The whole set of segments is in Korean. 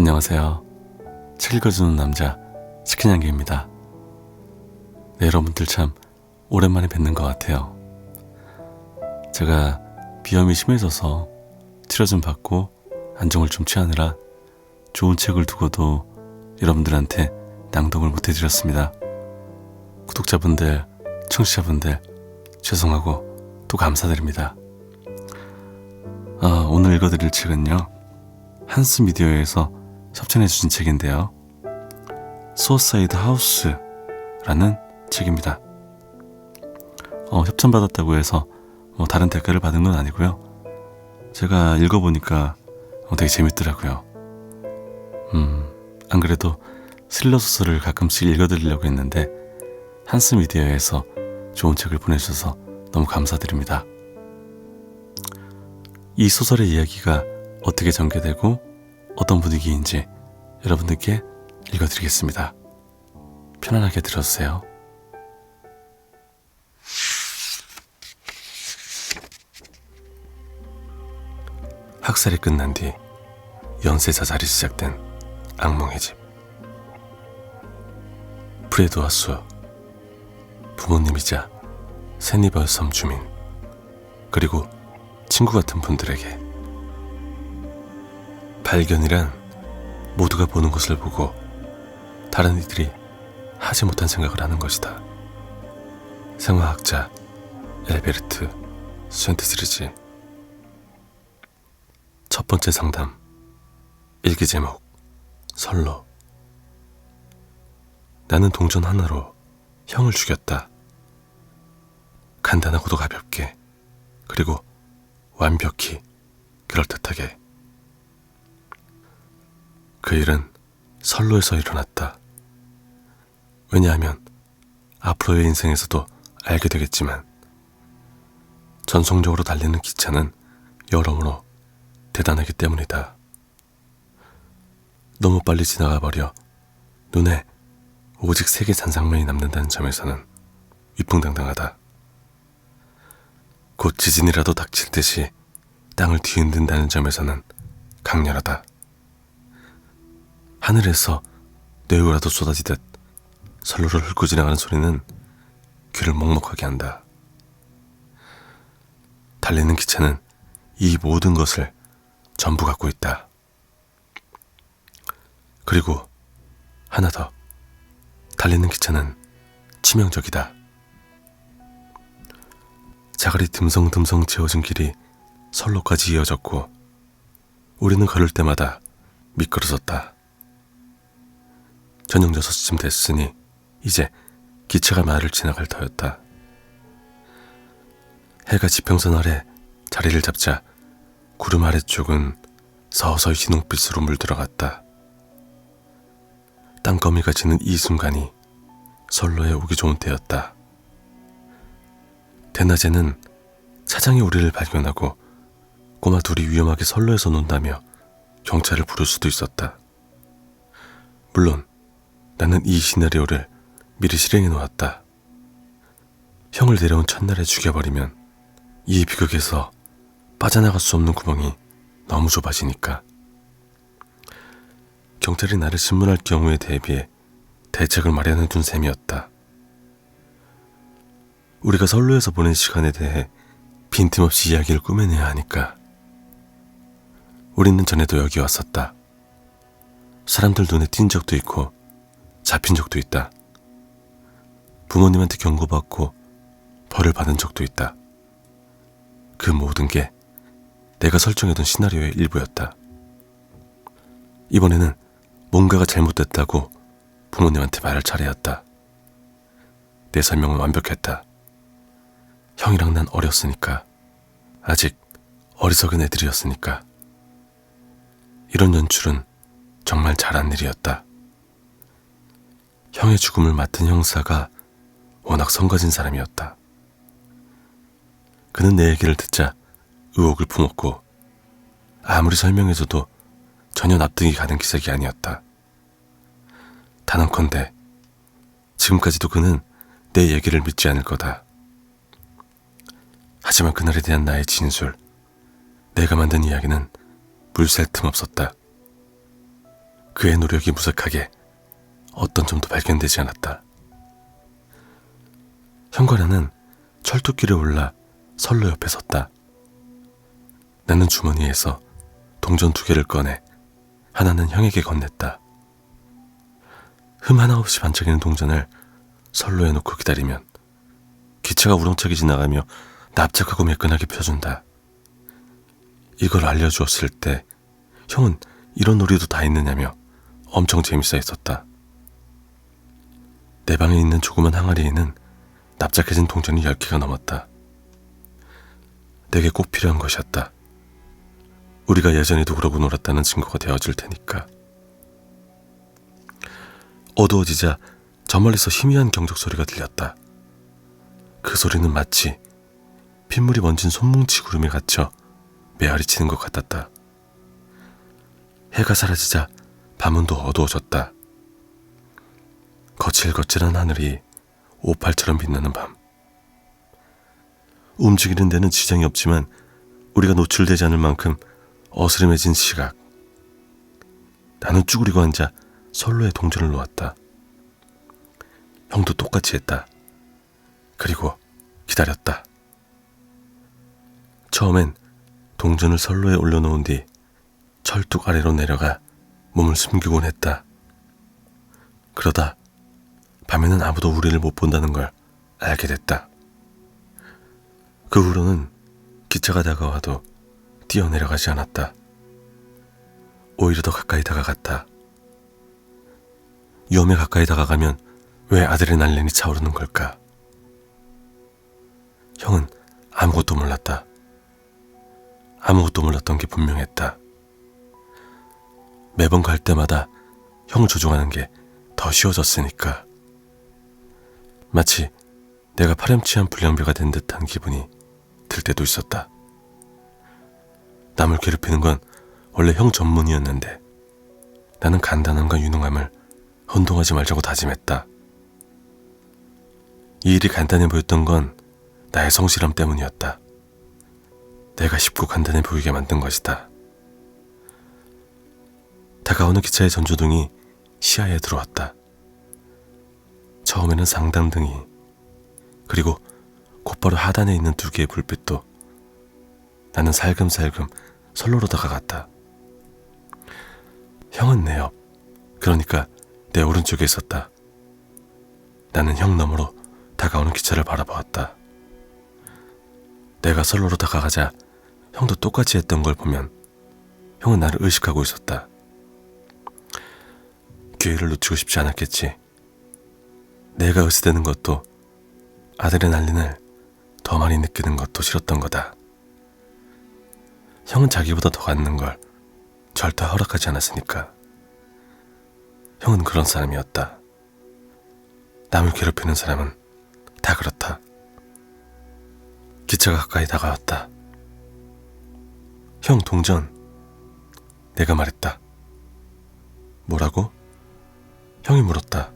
안녕하세요. 책 읽어주는 남자 치킨양기입니다. 네, 여러분들 참 오랜만에 뵙는 것 같아요. 제가 비염이 심해져서 치료 좀 받고 안정을 좀 취하느라 좋은 책을 두고도 여러분들한테 낭독을 못 해드렸습니다. 구독자분들, 청취자분들 죄송하고 또 감사드립니다. 오늘 읽어드릴 책은요, 한스미디어에서 협찬해주신 책인데요, 수어사이드 하우스라는 책입니다. 협찬받았다고 해서 다른 대가를 받은 건 아니고요, 제가 읽어보니까 되게 재밌더라고요. 안 그래도 스릴러 소설을 가끔씩 읽어드리려고 했는데 한스미디어에서 좋은 책을 보내주셔서 너무 감사드립니다. 이 소설의 이야기가 어떻게 전개되고 어떤 분위기인지 여러분들께 읽어드리겠습니다. 편안하게 들어주세요. 학살이 끝난 뒤 연쇄 자살이 시작된 악몽의 집. 프레드와 수, 부모님이자 세니벌 섬 주민, 그리고 친구 같은 분들에게 발견이란 모두가 보는 것을 보고 다른 이들이 하지 못한 생각을 하는 것이다. 생화학자 엘베르트 쇤트스리지. 첫 번째 상담. 일기 제목 선로. 나는 동전 하나로 형을 죽였다. 간단하고도 가볍게, 그리고 완벽히 그럴듯하게. 그 일은 선로에서 일어났다. 왜냐하면 앞으로의 인생에서도 알게 되겠지만 전속력으로 달리는 기차는 여러모로 대단하기 때문이다. 너무 빨리 지나가 버려 눈에 오직 색의 잔상만이 남는다는 점에서는 위풍당당하다. 곧 지진이라도 닥칠 듯이 땅을 뒤흔든다는 점에서는 강렬하다. 하늘에서 뇌우라도 쏟아지듯 선로를 훑고 지나가는 소리는 귀를 먹먹하게 한다. 달리는 기차는 이 모든 것을 전부 갖고 있다. 그리고 하나 더. 달리는 기차는 치명적이다. 자갈이 듬성듬성 채워진 길이 선로까지 이어졌고 우리는 걸을 때마다 미끄러졌다. 저녁 6시쯤 됐으니 이제 기차가 마을을 지나갈 터였다. 해가 지평선 아래 자리를 잡자 구름 아래쪽은 서서히 진홍빛으로 물들어갔다. 땅거미가 지는 이 순간이 선로에 오기 좋은 때였다. 대낮에는 차장이 우리를 발견하고 꼬마 둘이 위험하게 선로에서 논다며 경찰을 부를 수도 있었다. 물론 나는 이 시나리오를 미리 실행해 놓았다. 형을 데려온 첫날에 죽여버리면 이 비극에서 빠져나갈 수 없는 구멍이 너무 좁아지니까. 경찰이 나를 신문할 경우에 대비해 대책을 마련해 둔 셈이었다. 우리가 선로에서 보낸 시간에 대해 빈틈없이 이야기를 꾸며내야 하니까. 우리는 전에도 여기 왔었다. 사람들 눈에 띈 적도 있고 잡힌 적도 있다. 부모님한테 경고받고 벌을 받은 적도 있다. 그 모든 게 내가 설정해둔 시나리오의 일부였다. 이번에는 뭔가가 잘못됐다고 부모님한테 말할 차례였다. 내 설명은 완벽했다. 형이랑 난 어렸으니까, 아직 어리석은 애들이었으니까. 이런 연출은 정말 잘한 일이었다. 형의 죽음을 맡은 형사가 워낙 성가진 사람이었다. 그는 내 얘기를 듣자 의혹을 품었고 아무리 설명해줘도 전혀 납득이 가는 기색이 아니었다. 단언컨대 지금까지도 그는 내 얘기를 믿지 않을 거다. 하지만 그날에 대한 나의 진술, 내가 만든 이야기는 물샐 틈 없었다. 그의 노력이 무색하게 어떤 점도 발견되지 않았다. 형과 나는 철뚝길에 올라 선로 옆에 섰다. 나는 주머니에서 동전 2개를 꺼내 하나는 형에게 건넸다. 흠 하나 없이 반짝이는 동전을 선로에 놓고 기다리면 기차가 우렁차게 지나가며 납작하고 매끈하게 펴준다. 이걸 알려주었을 때 형은 이런 놀이도 다 있느냐며 엄청 재밌어 했었다. 내 방에 있는 조그만 항아리에는 납작해진 동전이 10개가 넘었다. 내게 꼭 필요한 것이었다. 우리가 예전에도 그러고 놀았다는 증거가 되어줄 테니까. 어두워지자 저 멀리서 희미한 경적 소리가 들렸다. 그 소리는 마치 핏물이 번진 손뭉치 구름에 갇혀 메아리 치는 것 같았다. 해가 사라지자 밤은 더 어두워졌다. 거칠거칠한 하늘이 오팔처럼 빛나는 밤. 움직이는 데는 지장이 없지만 우리가 노출되지 않을 만큼 어스름해진 시각. 나는 쭈그리고 앉아 선로에 동전을 놓았다. 형도 똑같이 했다. 그리고 기다렸다. 처음엔 동전을 선로에 올려놓은 뒤 철뚝 아래로 내려가 몸을 숨기곤 했다. 그러다 밤에는 아무도 우리를 못 본다는 걸 알게 됐다. 그 후로는 기차가 다가와도 뛰어내려가지 않았다. 오히려 더 가까이 다가갔다. 위험에 가까이 다가가면 왜 아드레날린이 차오르는 걸까? 형은 아무것도 몰랐다. 아무것도 몰랐던 게 분명했다. 매번 갈 때마다 형을 조종하는 게 더 쉬워졌으니까. 마치 내가 파렴치한 불량배가 된 듯한 기분이 들 때도 있었다. 남을 괴롭히는 건 원래 형 전문이었는데 나는 간단함과 유능함을 혼동하지 말자고 다짐했다. 이 일이 간단해 보였던 건 나의 성실함 때문이었다. 내가 쉽고 간단해 보이게 만든 것이다. 다가오는 기차의 전조등이 시야에 들어왔다. 처음에는 상단등이, 그리고 곧바로 하단에 있는 2개의 불빛도. 나는 살금살금 선로로 다가갔다. 형은 내 옆, 그러니까 내 오른쪽에 있었다. 나는 형 너머로 다가오는 기차를 바라보았다. 내가 선로로 다가가자 형도 똑같이 했던 걸 보면 형은 나를 의식하고 있었다. 기회를 놓치고 싶지 않았겠지. 내가 의식되는 것도 아드레날린을 더 많이 느끼는 것도 싫었던 거다. 형은 자기보다 더 갖는 걸 절대 허락하지 않았으니까. 형은 그런 사람이었다. 남을 괴롭히는 사람은 다 그렇다. 기차가 가까이 다가왔다. 형 동전. 내가 말했다. 뭐라고? 형이 물었다.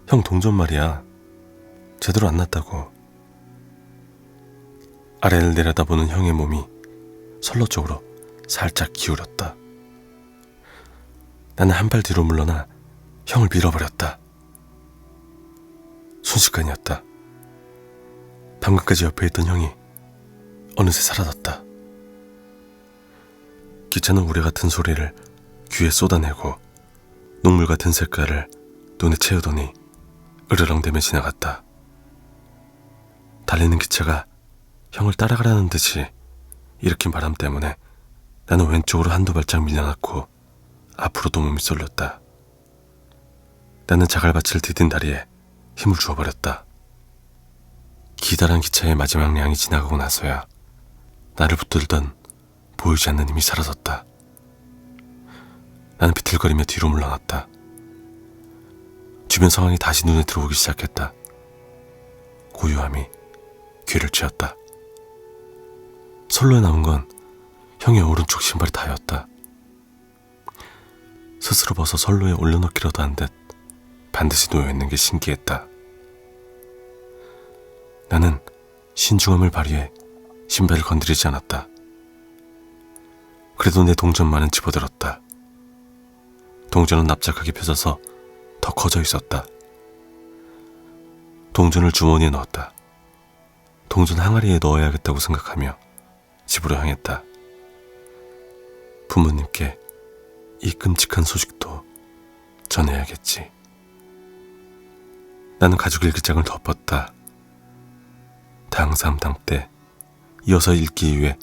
형 동전 말이야. 제대로 안 났다고. 아래를 내려다보는 형의 몸이 선로 쪽으로 살짝 기울였다. 나는 한 발 뒤로 물러나 형을 밀어버렸다. 순식간이었다. 방금까지 옆에 있던 형이 어느새 사라졌다. 기차는 우레 같은 소리를 귀에 쏟아내고 녹물 같은 색깔을 눈에 채우더니 으르렁대며 지나갔다. 달리는 기차가 형을 따라가라는 듯이 일으킨 바람 때문에 나는 왼쪽으로 한두 발짝 밀려났고 앞으로도 몸이 쏠렸다. 나는 자갈밭을 디딘 다리에 힘을 주어버렸다. 기다란 기차의 마지막 량이 지나가고 나서야 나를 붙들던 보이지 않는 힘이 사라졌다. 나는 비틀거리며 뒤로 물러났다. 주변 상황이 다시 눈에 들어오기 시작했다. 고요함이 귀를 쥐었다. 선로에 남은 건 형의 오른쪽 신발이 다였다. 스스로 벗어 선로에 올려놓기라도 한 듯 반드시 놓여있는 게 신기했다. 나는 신중함을 발휘해 신발을 건드리지 않았다. 그래도 내 동전만은 집어들었다. 동전은 납작하게 펴져서 더 커져 있었다. 동전을 주머니에 넣었다. 동전 항아리에 넣어야겠다고 생각하며 집으로 향했다. 부모님께 이 끔찍한 소식도 전해야겠지. 나는 가죽 일기장을 덮었다. 당삼당때 이어서 읽기 위해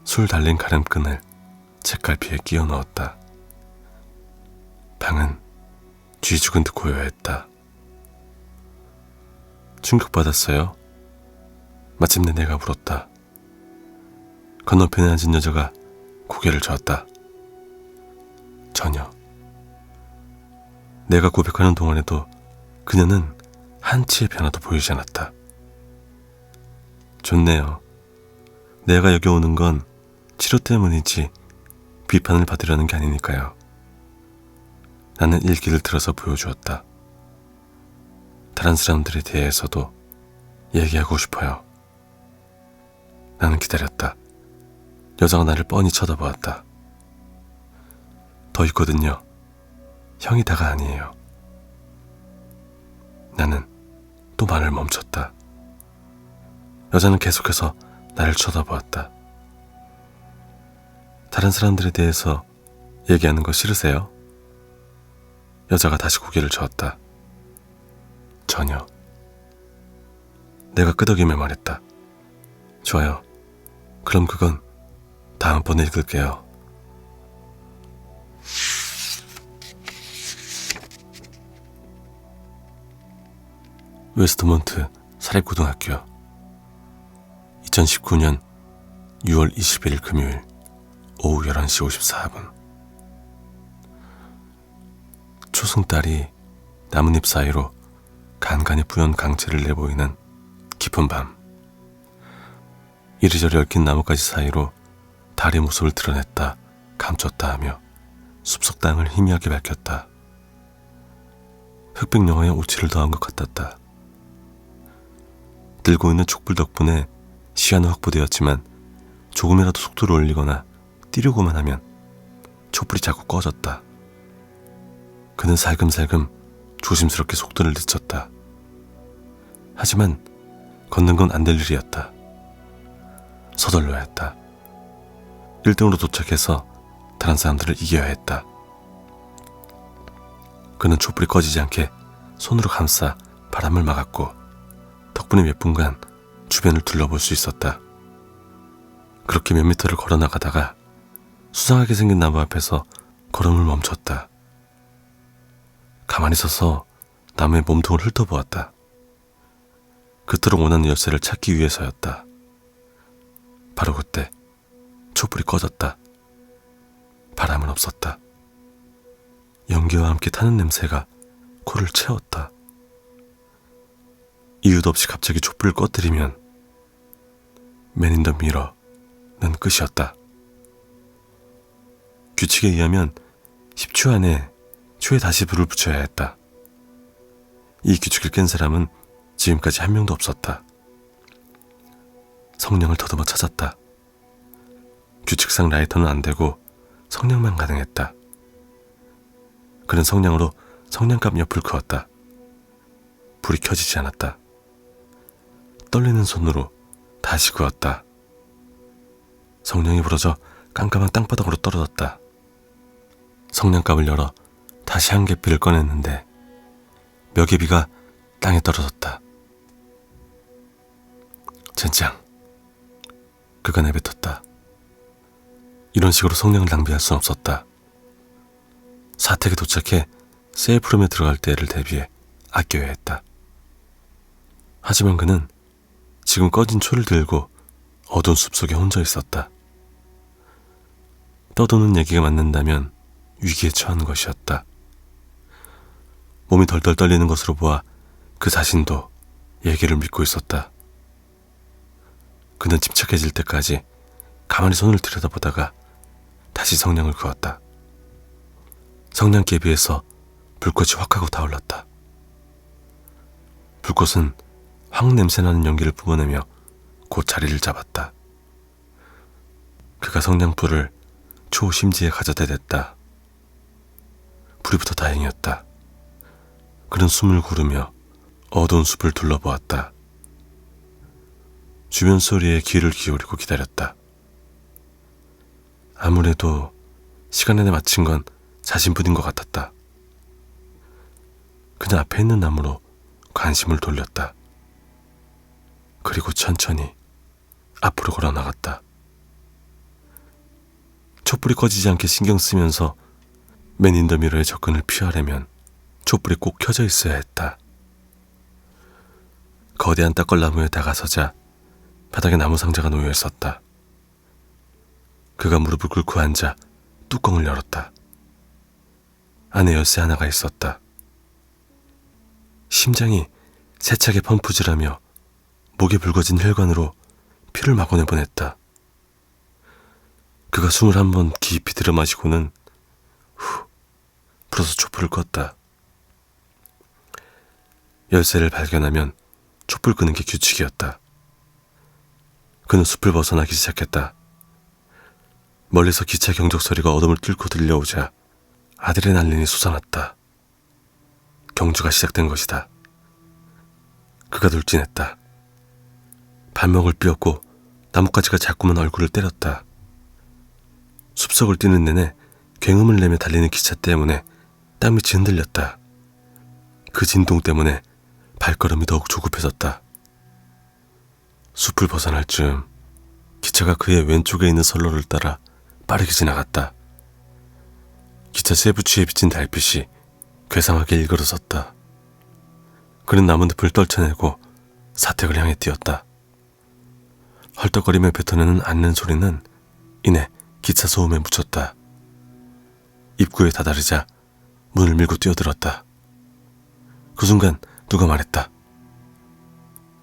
술 달린 가름끈을 책갈피에 끼워 넣었다. 방은 쥐죽은 듯 고요했다. 충격받았어요. 마침내 내가 물었다. 건너편에 앉은 여자가 고개를 저었다. 전혀. 내가 고백하는 동안에도 그녀는 한치의 변화도 보이지 않았다. 좋네요. 내가 여기 오는 건 치료 때문이지 비판을 받으려는 게 아니니까요. 나는 일기를 들어서 보여주었다. 다른 사람들에 대해서도 얘기하고 싶어요. 나는 기다렸다. 여자가 나를 뻔히 쳐다보았다. 더 있거든요. 형이 다가 아니에요. 나는 또 말을 멈췄다. 여자는 계속해서 나를 쳐다보았다. 다른 사람들에 대해서 얘기하는 거 싫으세요? 여자가 다시 고개를 저었다. 전혀. 내가 끄덕이며 말했다. 좋아요. 그럼 그건 다음번에 읽을게요. 웨스트몬트 사립고등학교 2019년 6월 21일 금요일 오후 11시 54분. 초승달이 나뭇잎 사이로 간간히 뿌연 강체를 내보이는 깊은 밤. 이리저리 얽힌 나뭇가지 사이로 달의 모습을 드러냈다 감췄다 하며 숲속 땅을 희미하게 밝혔다. 흑백 영화에 오치를 더한 것 같았다. 들고 있는 촛불 덕분에 시야는 확보되었지만 조금이라도 속도를 올리거나 뛰려고만 하면 촛불이 자꾸 꺼졌다. 그는 살금살금 조심스럽게 속도를 늦췄다. 하지만 걷는 건 안 될 일이었다. 서둘러야 했다. 1등으로 도착해서 다른 사람들을 이겨야 했다. 그는 촛불이 꺼지지 않게 손으로 감싸 바람을 막았고 덕분에 몇 분간 주변을 둘러볼 수 있었다. 그렇게 몇 미터를 걸어 나가다가 수상하게 생긴 나무 앞에서 걸음을 멈췄다. 가만히 서서 나무의 몸통을 훑어보았다. 그토록 원하는 열쇠를 찾기 위해서였다. 바로 그때 촛불이 꺼졌다. 바람은 없었다. 연기와 함께 타는 냄새가 코를 채웠다. 이유도 없이 갑자기 촛불을 꺼뜨리면 맨 인 더 미러는 끝이었다. 규칙에 의하면 10초 안에 초에 다시 불을 붙여야 했다. 이 규칙을 깬 사람은 지금까지 한 명도 없었다. 성냥을 더듬어 찾았다. 규칙상 라이터는 안 되고 성냥만 가능했다. 그는 성냥으로 성냥갑 옆을 그었다. 불이 켜지지 않았다. 떨리는 손으로 다시 그었다. 성냥이 부러져 깜깜한 땅바닥으로 떨어졌다. 성냥갑을 열어 다시 한 개피를 꺼냈는데 몇 개비가 땅에 떨어졌다. 젠장. 그가 내뱉었다. 이런 식으로 성냥을 낭비할 순 없었다. 사택에 도착해 셀프룸에 들어갈 때를 대비해 아껴야 했다. 하지만 그는 지금 꺼진 초를 들고 어두운 숲속에 혼자 있었다. 떠도는 얘기가 맞는다면 위기에 처한 것이었다. 몸이 덜덜 떨리는 것으로 보아 그 자신도 얘기를 믿고 있었다. 그는 침착해질 때까지 가만히 손을 들여다보다가 다시 성냥을 그었다. 성냥개비에서 불꽃이 확 하고 타올랐다. 불꽃은 확 냄새나는 연기를 뿜어내며 곧 자리를 잡았다. 그가 성냥불을 초 심지에 가져다 댔다. 불이 붙어 다행이었다. 그는 숨을 고르며 어두운 숲을 둘러보았다. 주변 소리에 귀를 기울이고 기다렸다. 아무래도 시간 안에 마친 건 자신뿐인 것 같았다. 그는 앞에 있는 나무로 관심을 돌렸다. 그리고 천천히 앞으로 걸어 나갔다. 촛불이 꺼지지 않게 신경 쓰면서 맨 인더미러의 접근을 피하려면 촛불이 꼭 켜져 있어야 했다. 거대한 딱걸나무에 다가서자 바닥에 나무 상자가 놓여 있었다. 그가 무릎을 꿇고 앉아 뚜껑을 열었다. 안에 열쇠 하나가 있었다. 심장이 세차게 펌프질하며 목에 붉어진 혈관으로 피를 막아내 보냈다. 그가 숨을 한번 깊이 들여마시고는 후 불어서 촛불을 껐다. 열쇠를 발견하면 촛불 끄는 게 규칙이었다. 그는 숲을 벗어나기 시작했다. 멀리서 기차 경적 소리가 어둠을 뚫고 들려오자 아드레날린이 솟아났다. 경주가 시작된 것이다. 그가 돌진했다. 발목을 삐었고 나뭇가지가 자꾸만 얼굴을 때렸다. 숲속을 뛰는 내내 굉음을 내며 달리는 기차 때문에 땀이 흔들렸다. 그 진동 때문에 발걸음이 더욱 조급해졌다. 숲을 벗어날 즈음 기차가 그의 왼쪽에 있는 선로를 따라 빠르게 지나갔다. 기차 세부치에 비친 달빛이 괴상하게 일그러졌다. 그는 나뭇잎을 떨쳐내고 사택을 향해 뛰었다. 헐떡거리며 뱉어내는 앓는 소리는 이내 기차 소음에 묻혔다. 입구에 다다르자 문을 밀고 뛰어들었다. 그 순간 누가 말했다.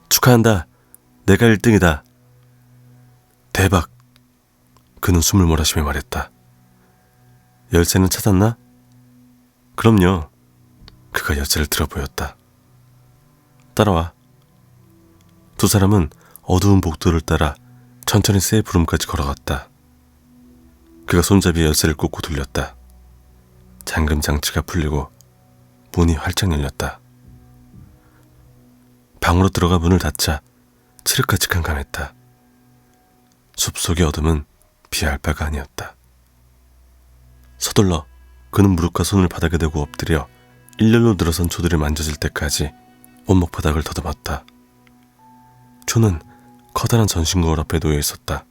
축하한다. 내가 1등이다. 대박. 그는 숨을 몰아쉬며 말했다. 열쇠는 찾았나? 그럼요. 그가 열쇠를 들어보였다. 따라와. 두 사람은 어두운 복도를 따라 천천히 세이프룸까지 걸어갔다. 그가 손잡이에 열쇠를 꽂고 돌렸다. 잠금 장치가 풀리고 문이 활짝 열렸다. 방으로 들어가 문을 닫자 칠흑같이 캄캄했다. 숲속의 어둠은 비할 바가 아니었다. 서둘러. 그는 무릎과 손을 바닥에 대고 엎드려 일렬로 늘어선 초들이 만져질 때까지 원목 바닥을 더듬었다. 초는 커다란 전신거울 앞에 놓여 있었다.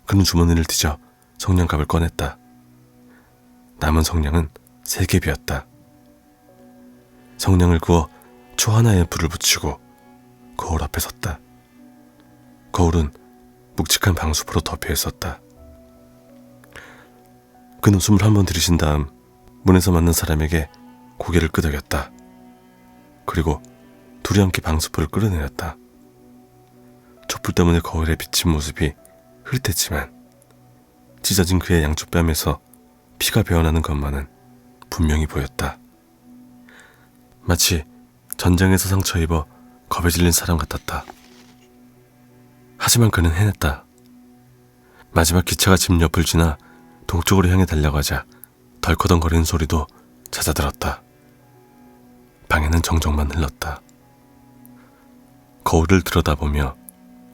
그는 주머니를 뒤져 성냥갑을 꺼냈다. 남은 성냥은 3개 비었다. 성냥을 구워 초 하나에 불을 붙이고 거울 앞에 섰다. 거울은 묵직한 방수포로 덮여 있었다. 그는 숨을 한번 들이신 다음 문에서 만난 사람에게 고개를 끄덕였다. 그리고 둘이 함께 방수포를 끌어내렸다. 촛불 때문에 거울에 비친 모습이 흐릿했지만 찢어진 그의 양쪽 뺨에서 피가 배어나는 것만은 분명히 보였다. 마치 전장에서 상처 입어 겁에 질린 사람 같았다. 하지만 그는 해냈다. 마지막 기차가 집 옆을 지나 동쪽으로 향해 달려가자 덜커덩거리는 소리도 잦아들었다. 방에는 정적만 흘렀다. 거울을 들여다보며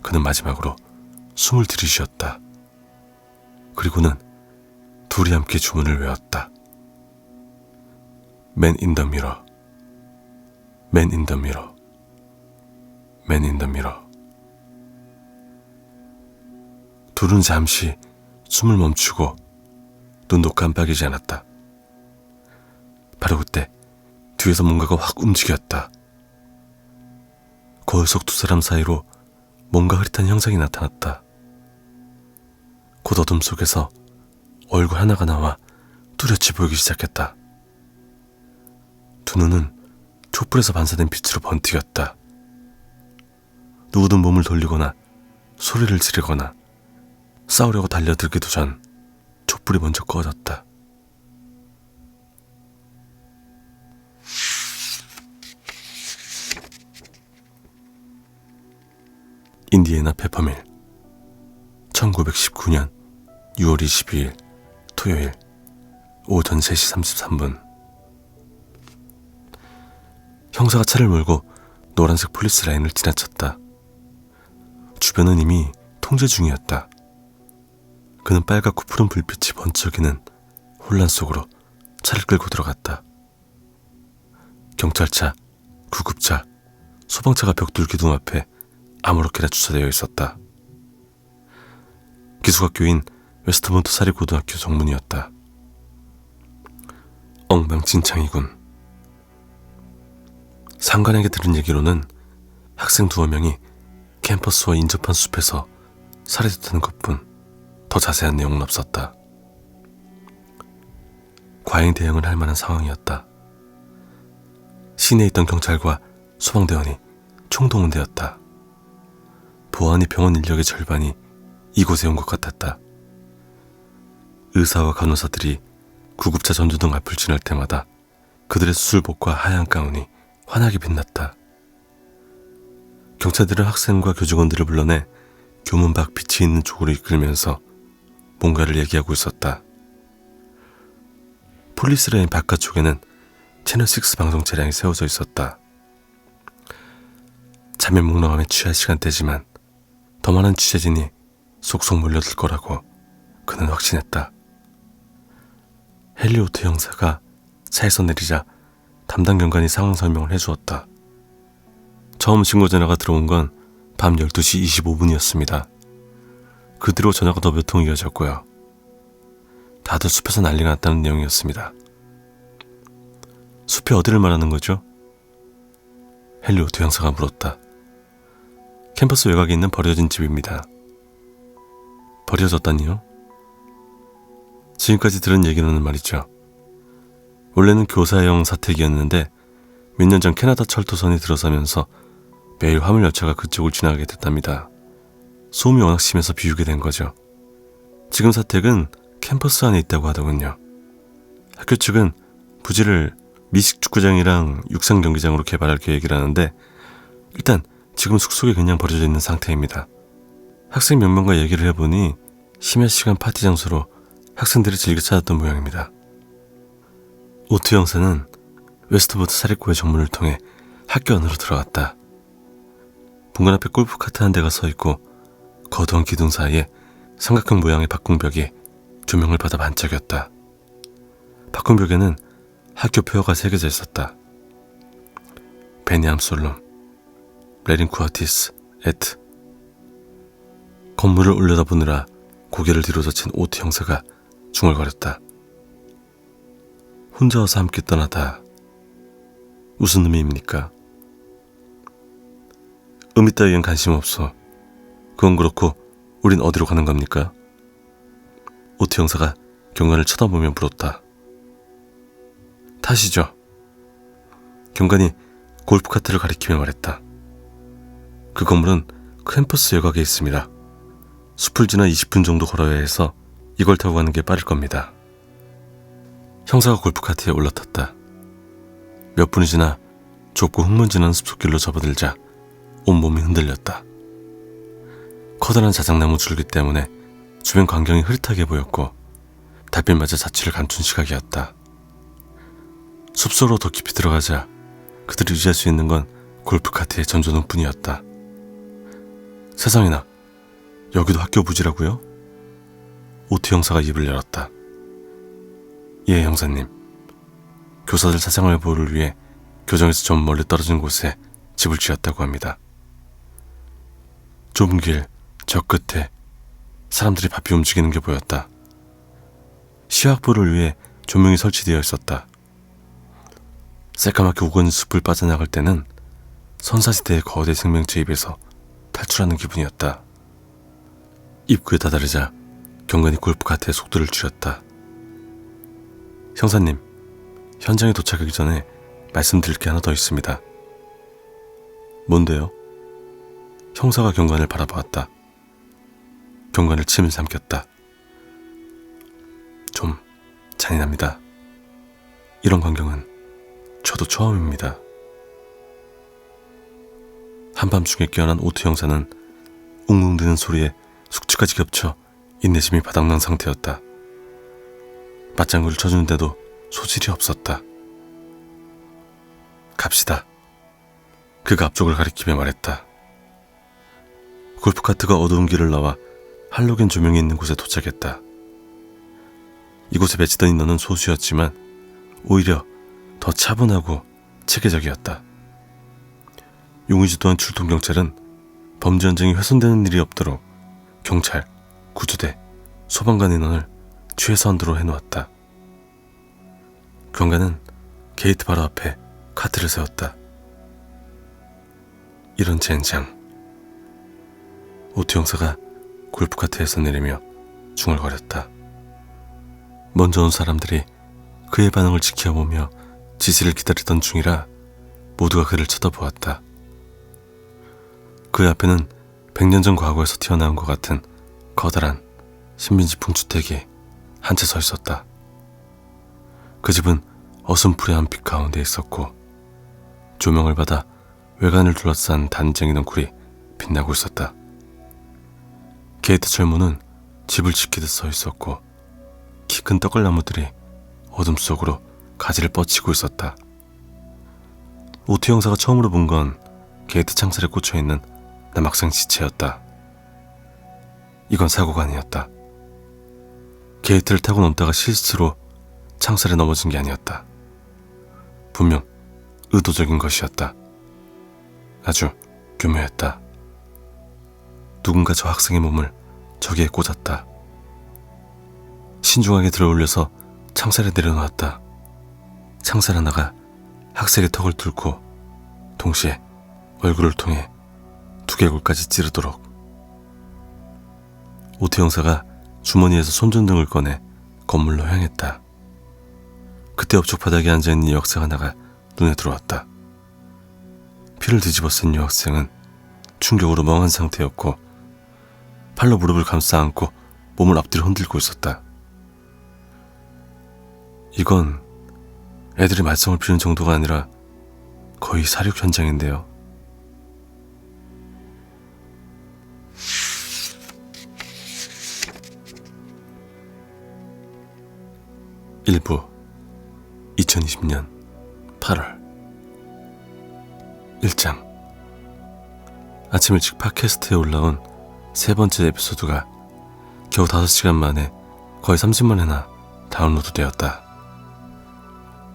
그는 마지막으로 숨을 들이쉬었다. 그리고는 둘이 함께 주문을 외웠다. Man in the mirror, Man in the mirror, Man in the mirror. 둘은 잠시 숨을 멈추고 눈도 깜빡이지 않았다. 바로 그때 뒤에서 뭔가가 확 움직였다. 거울 속 두 사람 사이로 뭔가 흐릿한 형상이 나타났다. 곧 어둠 속에서 얼굴 하나가 나와 뚜렷이 보이기 시작했다. 두 눈은 촛불에서 반사된 빛으로 번뜩였다. 누구든 몸을 돌리거나 소리를 지르거나 싸우려고 달려들기도 전 촛불이 먼저 꺼졌다. 인디애나 페퍼밀 1919년 6월 22일 토요일 오전 3시 33분. 형사가 차를 몰고 노란색 폴리스 라인을 지나쳤다. 주변은 이미 통제 중이었다. 그는 빨갛고 푸른 불빛이 번쩍이는 혼란 속으로 차를 끌고 들어갔다. 경찰차, 구급차, 소방차가 벽돌기둥 앞에 아무렇게나 주차되어 있었다. 기숙학교인 웨스트먼트 사립고등학교 정문이었다. 엉망진창이군. 상관에게 들은 얘기로는 학생 2명이 캠퍼스와 인접한 숲에서 살해됐다는 것뿐 더 자세한 내용은 없었다. 과잉 대응을 할 만한 상황이었다. 시내에 있던 경찰과 소방대원이 총동원되었다. 보안이 병원 인력의 절반이 이곳에 온 것 같았다. 의사와 간호사들이 구급차 전조등 앞을 지날 때마다 그들의 수술복과 하얀 가운이 환하게 빛났다. 경찰들은 학생과 교직원들을 불러내 교문 밖 빛이 있는 쪽으로 이끌면서 뭔가를 얘기하고 있었다. 폴리스라인 바깥쪽에는 채널6 방송 차량이 세워져 있었다. 잠에 몽롱함에 취할 시간대지만 더 많은 취재진이 속속 몰려들 거라고 그는 확신했다. 헨리 오트 형사가 차에서 내리자 담당 경관이 상황 설명을 해주었다. 처음 신고 전화가 들어온 건 밤 12시 25분이었습니다. 그 뒤로 전화가 더 몇 통 이어졌고요. 다들 숲에서 난리가 났다는 내용이었습니다. 숲이 어디를 말하는 거죠? 헨리 오트 형사가 물었다. 캠퍼스 외곽에 있는 버려진 집입니다. 버려졌다니요? 지금까지 들은 얘기로는 말이죠. 원래는 교사형 사택이었는데 몇 년 전 캐나다 철도선이 들어서면서 매일 화물 열차가 그쪽을 지나가게 됐답니다. 소음이 워낙 심해서 비우게 된 거죠. 지금 사택은 캠퍼스 안에 있다고 하더군요. 학교 측은 부지를 미식축구장이랑 육상경기장으로 개발할 계획이라는데 일단 지금 숙소에 그냥 버려져 있는 상태입니다. 학생 몇 명과 얘기를 해보니 심야 시간 파티 장소로 학생들이 즐겨 찾았던 모양입니다. 오트 형사는 웨스트버트 사립고의 정문을 통해 학교 안으로 들어갔다. 본관 앞에 골프카트 한 대가 서 있고 거대한 기둥 사이에 삼각형 모양의 박궁벽이 조명을 받아 반짝였다. 박궁벽에는 학교 표어가 새겨져 있었다. 베니암 솔롬, 레린 쿠아티스, 에트. 건물을 올려다보느라 고개를 뒤로 젖힌 오트 형사가 중얼거렸다. 혼자 와서 함께 떠나다. 무슨 의미입니까? 의미 따위엔 관심 없어. 그건 그렇고 우린 어디로 가는 겁니까? 오트 형사가 경관을 쳐다보며 물었다. 타시죠. 경관이 골프카트를 가리키며 말했다. 그 건물은 캠퍼스 외곽에 있습니다. 숲을 지나 20분 정도 걸어야 해서 이걸 타고 가는 게 빠를 겁니다. 형사가 골프카트에 올라탔다. 몇 분이 지나 좁고 흙먼지 나는 숲속길로 접어들자 온몸이 흔들렸다. 커다란 자작나무 줄기 때문에 주변 광경이 흐릿하게 보였고 달빛마저 자취를 감춘 시각이었다. 숲속으로 더 깊이 들어가자 그들이 유지할 수 있는 건 골프카트의 전조등뿐이었다. 세상에나, 여기도 학교 부지라고요? 오트 형사가 입을 열었다. 예, 형사님. 교사들 사생활 보호를 위해 교정에서 좀 멀리 떨어진 곳에 집을 지었다고 합니다. 좁은 길, 저 끝에 사람들이 바삐 움직이는 게 보였다. 시야확보를 위해 조명이 설치되어 있었다. 새까맣게 우거진 숲을 빠져나갈 때는 선사시대의 거대 생명체 입에서 탈출하는 기분이었다. 입구에 다다르자 경관이 골프카트의 속도를 줄였다. 형사님, 현장에 도착하기 전에 말씀드릴 게 하나 더 있습니다. 뭔데요? 형사가 경관을 바라보았다. 경관을 침을 삼켰다. 좀 잔인합니다. 이런 광경은 저도 처음입니다. 한밤중에 깨어난 오트 형사는 웅웅대는 소리에 숙취까지 겹쳐 인내심이 바닥난 상태였다. 맞장구를 쳐주는데도 소질이 없었다. 갑시다. 그가 앞쪽을 가리키며 말했다. 골프카트가 어두운 길을 나와 할로겐 조명이 있는 곳에 도착했다. 이곳에 배치된 인원은 소수였지만 오히려 더 차분하고 체계적이었다. 용의주도한 출동경찰은 범죄 현장이 훼손되는 일이 없도록 경찰, 구조대, 소방관 인원을 최소한도로 해놓았다. 경관은 게이트 바로 앞에 카트를 세웠다. 이런 젠장. 오투 형사가 골프카트에서 내리며 중얼거렸다. 먼저 온 사람들이 그의 반응을 지켜보며 지시를 기다리던 중이라 모두가 그를 쳐다보았다. 그 앞에는 100년 전 과거에서 튀어나온 것 같은 커다란 신민지풍 주택이 한 채 서 있었다. 그 집은 어슴푸레한 빛 가운데 있었고 조명을 받아 외관을 둘러싼 단쟁이 넝쿨이 빛나고 있었다. 게이트 철문은 집을 지키듯 서 있었고 키 큰 떡갈나무들이 어둠 속으로 가지를 뻗치고 있었다. 오투 형사가 처음으로 본 건 게이트 창살에 꽂혀있는 남학생 시체였다. 이건 사고가 아니었다. 게이트를 타고 넘다가 실수로 창살에 넘어진 게 아니었다. 분명 의도적인 것이었다. 아주 교묘했다. 누군가 저 학생의 몸을 저기에 꽂았다. 신중하게 들어올려서 창살에 내려놓았다. 창살 하나가 학생의 턱을 뚫고 동시에 얼굴을 통해 두개골까지 찌르도록. 오투 형사가 주머니에서 손전등을 꺼내 건물로 향했다. 그때 옆쪽 바닥에 앉아있는 여학생 하나가 눈에 들어왔다. 피를 뒤집어 쓴 여학생은 충격으로 멍한 상태였고 팔로 무릎을 감싸 안고 몸을 앞뒤로 흔들고 있었다. 이건 애들이 말썽을 피우는 정도가 아니라 거의 사륙 현장인데요. 일부 2020년 8월 1장. 아침 일찍 팟캐스트에 올라온 세 번째 에피소드가 겨우 5시간 만에 거의 30만 회나 다운로드 되었다.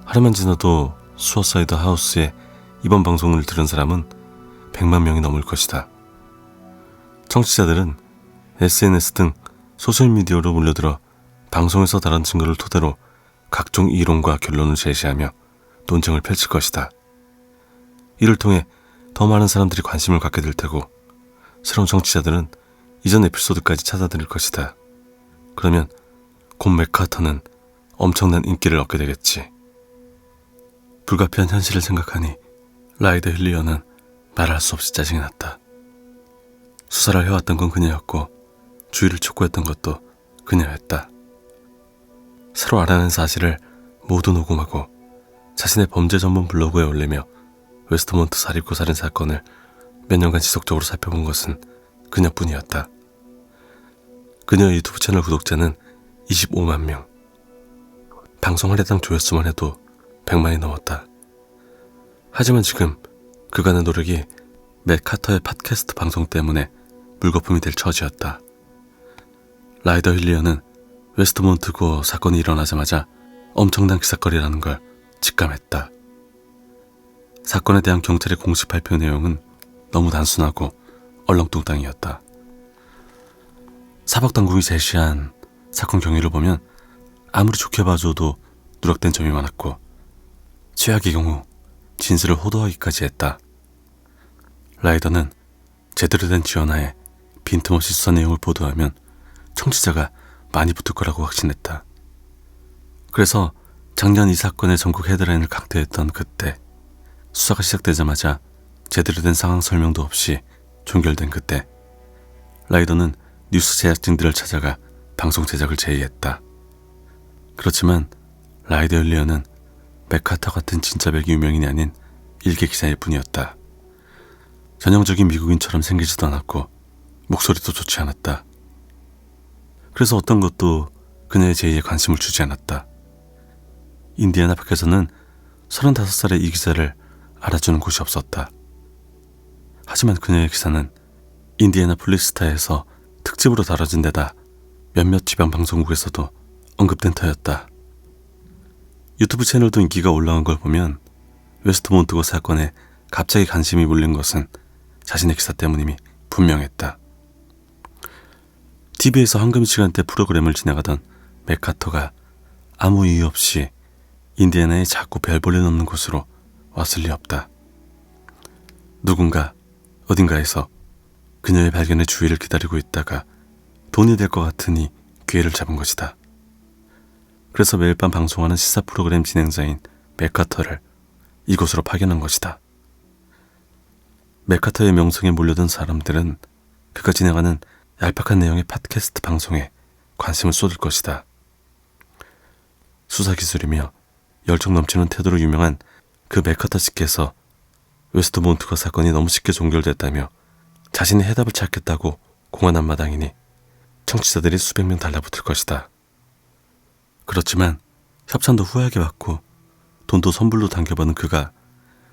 하루만 지나도 수어사이드 하우스의 이번 방송을 들은 사람은 100만 명이 넘을 것이다. 청취자들은 SNS 등 소셜미디어로 몰려들어 방송에서 다룬 증거를 토대로 각종 이론과 결론을 제시하며 논쟁을 펼칠 것이다. 이를 통해 더 많은 사람들이 관심을 갖게 될 테고 새로운 청취자들은 이전 에피소드까지 찾아들일 것이다. 그러면 곧 맥카터는 엄청난 인기를 얻게 되겠지. 불가피한 현실을 생각하니 라이더 힐리어는 말할 수 없이 짜증이 났다. 수사를 해왔던 건 그녀였고 주의를 촉구했던 것도 그녀였다. 새로 알아낸 사실을 모두 녹음하고 자신의 범죄 전문 블로그에 올리며 웨스트몬트 사립고 살인 사건을 몇 년간 지속적으로 살펴본 것은 그녀뿐이었다. 그녀의 유튜브 채널 구독자는 25만 명. 방송 한 해당 조회수만 해도 100만이 넘었다. 하지만 지금 그간의 노력이 맥 카터의 팟캐스트 방송 때문에 물거품이 될 처지였다. 라이더 힐리어는 웨스트몬트고 사건이 일어나자마자 엄청난 기사거리라는 걸 직감했다. 사건에 대한 경찰의 공식 발표 내용은 너무 단순하고 얼렁뚱땅이었다. 사법당국이 제시한 사건 경위를 보면 아무리 좋게 봐줘도 누락된 점이 많았고 최악의 경우 진술을 호도하기까지 했다. 라이더는 제대로 된 지원하에 빈틈없이 수사 내용을 보도하면 청취자가 많이 붙을 거라고 확신했다. 그래서 작년 이 사건의 전국 헤드라인을 강퇴했던 그때, 수사가 시작되자마자 제대로 된 상황 설명도 없이 종결된 그때, 라이더는 뉴스 제작진들을 찾아가 방송 제작을 제의했다. 그렇지만 라이더 힐리어는 맥카터 같은 진짜 백이 유명인이 아닌 일개 기자일 뿐이었다. 전형적인 미국인처럼 생기지도 않았고 목소리도 좋지 않았다. 그래서 어떤 것도 그녀의 제의에 관심을 주지 않았다. 인디애나 밖에서는 35살의 이 기자를 알아주는 곳이 없었다. 하지만 그녀의 기사는 인디애나 폴리스타에서 특집으로 다뤄진 데다 몇몇 지방 방송국에서도 언급된 터였다. 유튜브 채널도 인기가 올라간 걸 보면 웨스트몬트고 사건에 갑자기 관심이 몰린 것은 자신의 기사 때문임이 분명했다. TV에서 황금 시간대 프로그램을 진행하던 맥카터가 아무 이유 없이 인디애나에 자꾸 별볼일 없는 곳으로 왔을 리 없다. 누군가 어딘가에서 그녀의 발견의 주의를 기다리고 있다가 돈이 될 것 같으니 기회를 잡은 것이다. 그래서 매일 밤 방송하는 시사 프로그램 진행자인 맥카터를 이곳으로 파견한 것이다. 맥카터의 명성에 몰려든 사람들은 그가 진행하는 얄팍한 내용의 팟캐스트 방송에 관심을 쏟을 것이다. 수사 기술이며 열정 넘치는 태도로 유명한 그 맥카터 씨께서 웨스트몬트거 사건이 너무 쉽게 종결됐다며 자신의 해답을 찾겠다고 공언한 마당이니 청취자들이 수백 명 달라붙을 것이다. 그렇지만 협찬도 후하게 받고 돈도 선불로 당겨받은 그가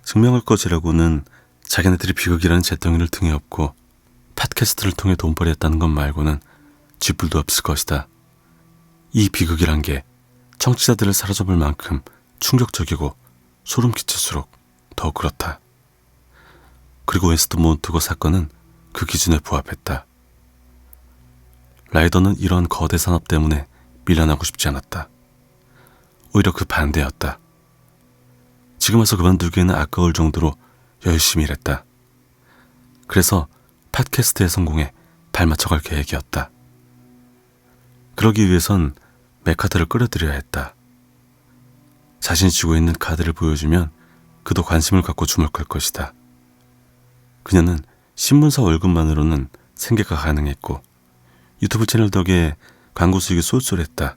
증명할 것이라고는 자기네들이 비극이라는 재덩이를 등에 업고 팟캐스트를 통해 돈벌이했다는 것 말고는 쥐뿔도 없을 것이다. 이 비극이란 게 청취자들을 사로잡을 만큼 충격적이고 소름 끼칠수록 더 그렇다. 그리고 웨스트몬트거 사건은 그 기준에 부합했다. 라이더는 이런 거대 산업 때문에 밀려나고 싶지 않았다. 오히려 그 반대였다. 지금 와서 그만두기에는 아까울 정도로 열심히 일했다. 그래서 팟캐스트의 성공에 발맞춰갈 계획이었다. 그러기 위해선 맥카터를 끌어들여야 했다. 자신이 쥐고 있는 카드를 보여주면 그도 관심을 갖고 주목할 것이다. 그녀는 신문사 월급만으로는 생계가 가능했고 유튜브 채널 덕에 광고 수익이 쏠쏠했다.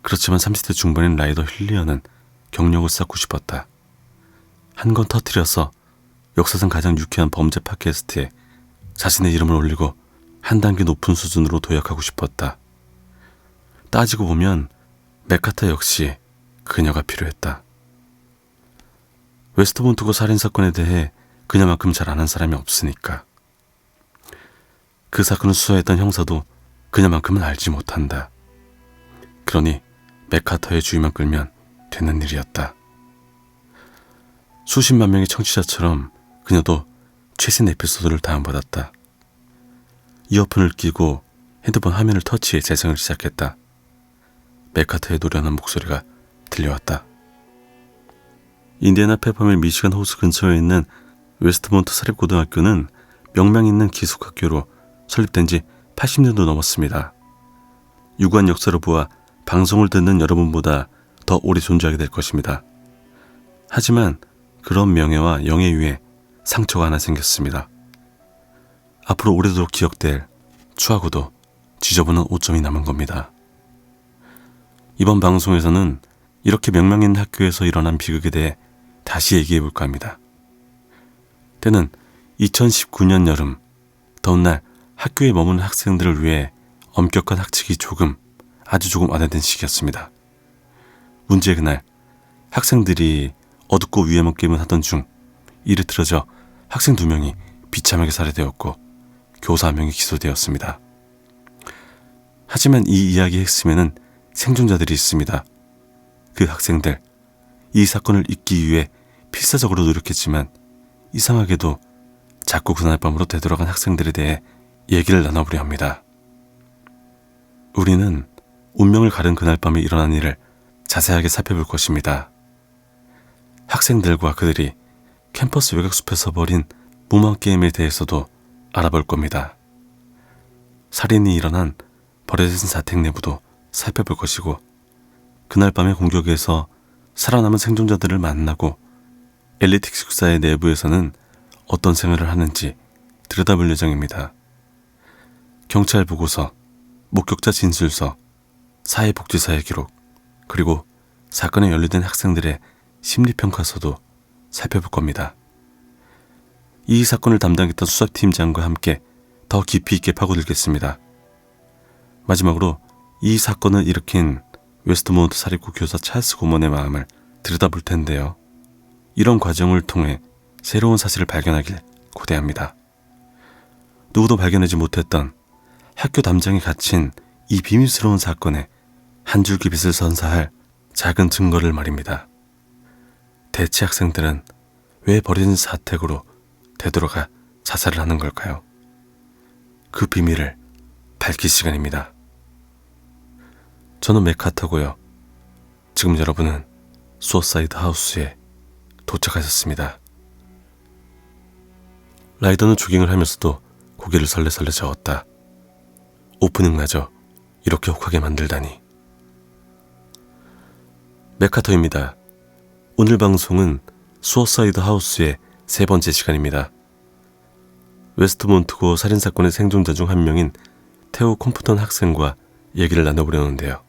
그렇지만 30대 중반인 라이더 힐리어는 경력을 쌓고 싶었다. 한 건 터뜨려서 역사상 가장 유쾌한 범죄 팟캐스트에 자신의 이름을 올리고 한 단계 높은 수준으로 도약하고 싶었다. 따지고 보면 맥카터 역시 그녀가 필요했다. 웨스트몬트거 살인사건에 대해 그녀만큼 잘 아는 사람이 없으니까. 그 사건을 수사했던 형사도 그녀만큼은 알지 못한다. 그러니 맥카터의 주의만 끌면 되는 일이었다. 수십만 명의 청취자처럼 그녀도 최신 에피소드를 다운받았다. 이어폰을 끼고 핸드폰 화면을 터치해 재생을 시작했다. 맥카터의 노련한 목소리가 들려왔다. 인디애나 페퍼밀 미시간 호수 근처에 있는 웨스트몬트 사립고등학교는 명망 있는 기숙학교로 설립된 지 80년도 넘었습니다. 유구한 역사로 보아 방송을 듣는 여러분보다 더 오래 존재하게 될 것입니다. 하지만 그런 명예와 영예 위에 상처가 하나 생겼습니다. 앞으로 오래도록 기억될 추하고도 지저분한 오점이 남은 겁니다. 이번 방송에서는 이렇게 명망 있는 학교에서 일어난 비극에 대해 다시 얘기해 볼까 합니다. 때는 2019년 여름, 더운 날 학교에 머무는 학생들을 위해 엄격한 학칙이 아주 조금 완화된 시기였습니다. 문제의 그날 학생들이 어둡고 위험한 게임을 하던 중 일이 틀어져 학생 2명이 비참하게 살해되었고 교사 1명이 기소되었습니다. 하지만 이 이야기의 핵심에는 생존자들이 있습니다. 그 학생들, 이 사건을 잊기 위해 필사적으로 노력했지만 이상하게도 자꾸 그날 밤으로 되돌아간 학생들에 대해 얘기를 나눠보려 합니다. 우리는 운명을 가른 그날 밤에 일어난 일을 자세하게 살펴볼 것입니다. 학생들과 그들이 캠퍼스 외곽숲에서 벌인 무모한 게임에 대해서도 알아볼 겁니다. 살인이 일어난 버려진 사택 내부도 살펴볼 것이고 그날 밤의 공격에서 살아남은 생존자들을 만나고 엘리트 기숙사의 내부에서는 어떤 생활을 하는지 들여다볼 예정입니다. 경찰 보고서, 목격자 진술서, 사회복지사의 기록, 그리고 사건에 연루된 학생들의 심리평가서도 살펴볼 겁니다. 이 사건을 담당했던 수사팀장과 함께 더 깊이 있게 파고들겠습니다. 마지막으로 이 사건을 일으킨 웨스트몬트 사립고 교사 찰스 고먼의 마음을 들여다볼 텐데요. 이런 과정을 통해 새로운 사실을 발견하길 고대합니다. 누구도 발견하지 못했던 학교 담장에 갇힌 이 비밀스러운 사건에 한 줄기 빛을 선사할 작은 증거를 말입니다. 대체 학생들은 왜 버려진 사택으로 되돌아가 자살을 하는 걸까요? 그 비밀을 밝힐 시간입니다. 저는 맥카터고요. 지금 여러분은 수어사이드 하우스에 도착하셨습니다. 라이더는 조깅을 하면서도 고개를 설레설레 저었다. 오프닝마저 이렇게 혹하게 만들다니. 맥카터입니다. 오늘 방송은 수어사이드 하우스의 세 번째 시간입니다. 웨스트몬트고 살인사건의 생존자 중 한 명인 테오 콤프턴 학생과 얘기를 나눠보려는데요.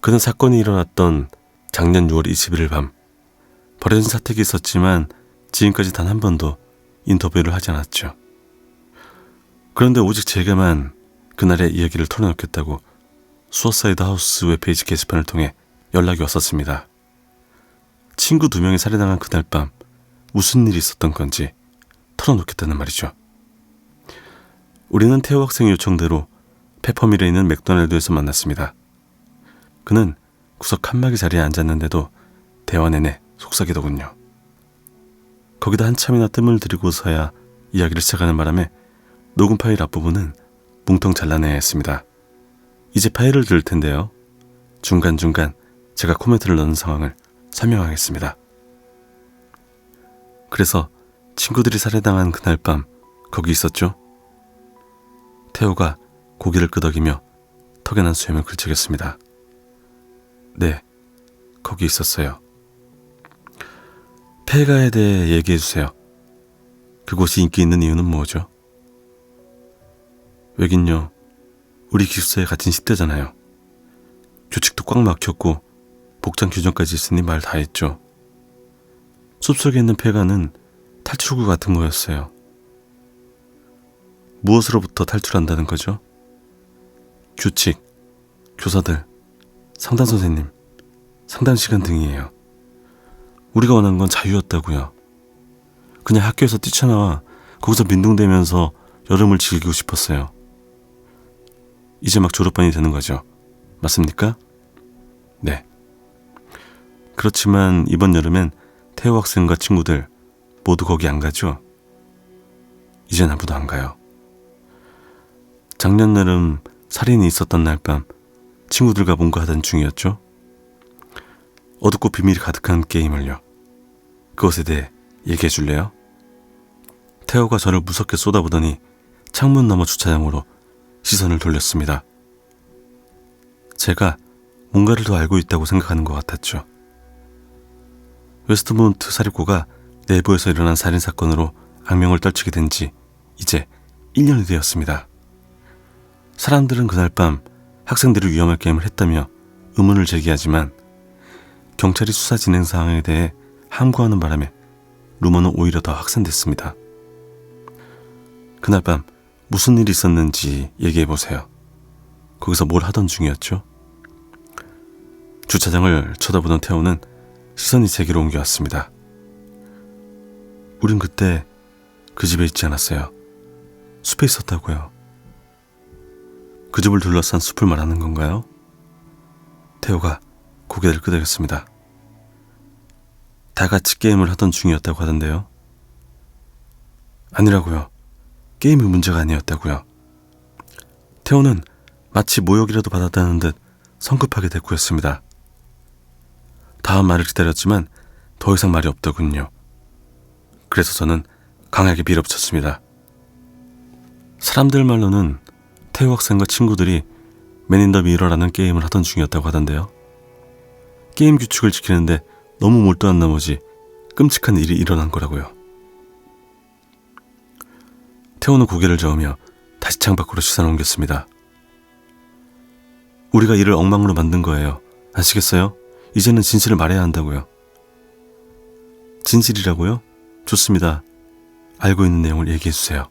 그는 사건이 일어났던 작년 6월 21일 밤 버려진 사택이 있었지만 지금까지 단 한 번도 인터뷰를 하지 않았죠. 그런데 오직 제게만 그날의 이야기를 털어놓겠다고 수어사이드 하우스 웹페이지 게시판을 통해 연락이 왔었습니다. 친구 2명이 살해당한 그날 밤 무슨 일이 있었던 건지 털어놓겠다는 말이죠. 우리는 테오 학생의 요청대로 페퍼밀에 있는 맥도날드에서 만났습니다. 그는 구석 칸막이 자리에 앉았는데도 대화 내내 속삭이더군요. 거기다 한참이나 뜸을 들이고서야 이야기를 시작하는 바람에 녹음 파일 앞부분은 뭉텅 잘라내야 했습니다. 이제 파일을 들을 텐데요. 중간중간 제가 코멘트를 넣는 상황을 설명하겠습니다. 그래서 친구들이 살해당한 그날 밤 거기 있었죠? 테오가 고개를 끄덕이며 턱에 난 수염을 긁적였습니다. 네, 거기 있었어요. 폐가에 대해 얘기해주세요. 그곳이 인기 있는 이유는 뭐죠? 왜긴요, 우리 기숙사에 갇힌 10대잖아요. 규칙도 꽉 막혔고 복장 규정까지 있으니 말 다 했죠. 숲속에 있는 폐가는 탈출구 같은 거였어요. 무엇으로부터 탈출한다는 거죠? 규칙, 교사들, 상담선생님, 상담시간 등이에요. 우리가 원한 건 자유였다고요. 그냥 학교에서 뛰쳐나와 거기서 민둥대면서 여름을 즐기고 싶었어요. 이제 막 졸업반이 되는 거죠. 맞습니까? 네. 그렇지만 이번 여름엔 태호 학생과 친구들 모두 거기 안 가죠? 이젠 아무도 안 가요. 작년 여름 살인이 있었던 날 밤 친구들과 뭔가 하던 중이었죠. 어둡고 비밀이 가득한 게임을요. 그것에 대해 얘기해 줄래요? 태호가 저를 무섭게 쏟아보더니 창문 너머 주차장으로 시선을 돌렸습니다. 제가 뭔가를 더 알고 있다고 생각하는 것 같았죠. 웨스트몬트 사립고가 내부에서 일어난 살인사건으로 악명을 떨치게 된 지 이제 1년이 되었습니다. 사람들은 그날 밤 학생들이 위험할 게임을 했다며 의문을 제기하지만 경찰이 수사 진행 상황에 대해 함구하는 바람에 루머는 오히려 더 확산됐습니다. 그날 밤 무슨 일이 있었는지 얘기해보세요. 거기서 뭘 하던 중이었죠? 주차장을 쳐다보던 태호는 시선이 제게로 옮겨왔습니다. 우린 그때 그 집에 있지 않았어요. 숲에 있었다고요. 그 집을 둘러싼 숲을 말하는 건가요? 태호가 고개를 끄덕였습니다. 다 같이 게임을 하던 중이었다고 하던데요. 아니라고요. 게임이 문제가 아니었다고요. 태호는 마치 모욕이라도 받았다는 듯 성급하게 대꾸했습니다. 다음 말을 기다렸지만 더 이상 말이 없더군요. 그래서 저는 강하게 밀어붙였습니다. 사람들 말로는 태호 학생과 친구들이 맨 인 더 미러라는 게임을 하던 중이었다고 하던데요. 게임 규칙을 지키는데 너무 몰두한 나머지 끔찍한 일이 일어난 거라고요. 태호는 고개를 저으며 다시 창밖으로 시선을 옮겼습니다. 우리가 이를 엉망으로 만든 거예요. 아시겠어요? 이제는 진실을 말해야 한다고요. 진실이라고요? 좋습니다. 알고 있는 내용을 얘기해주세요.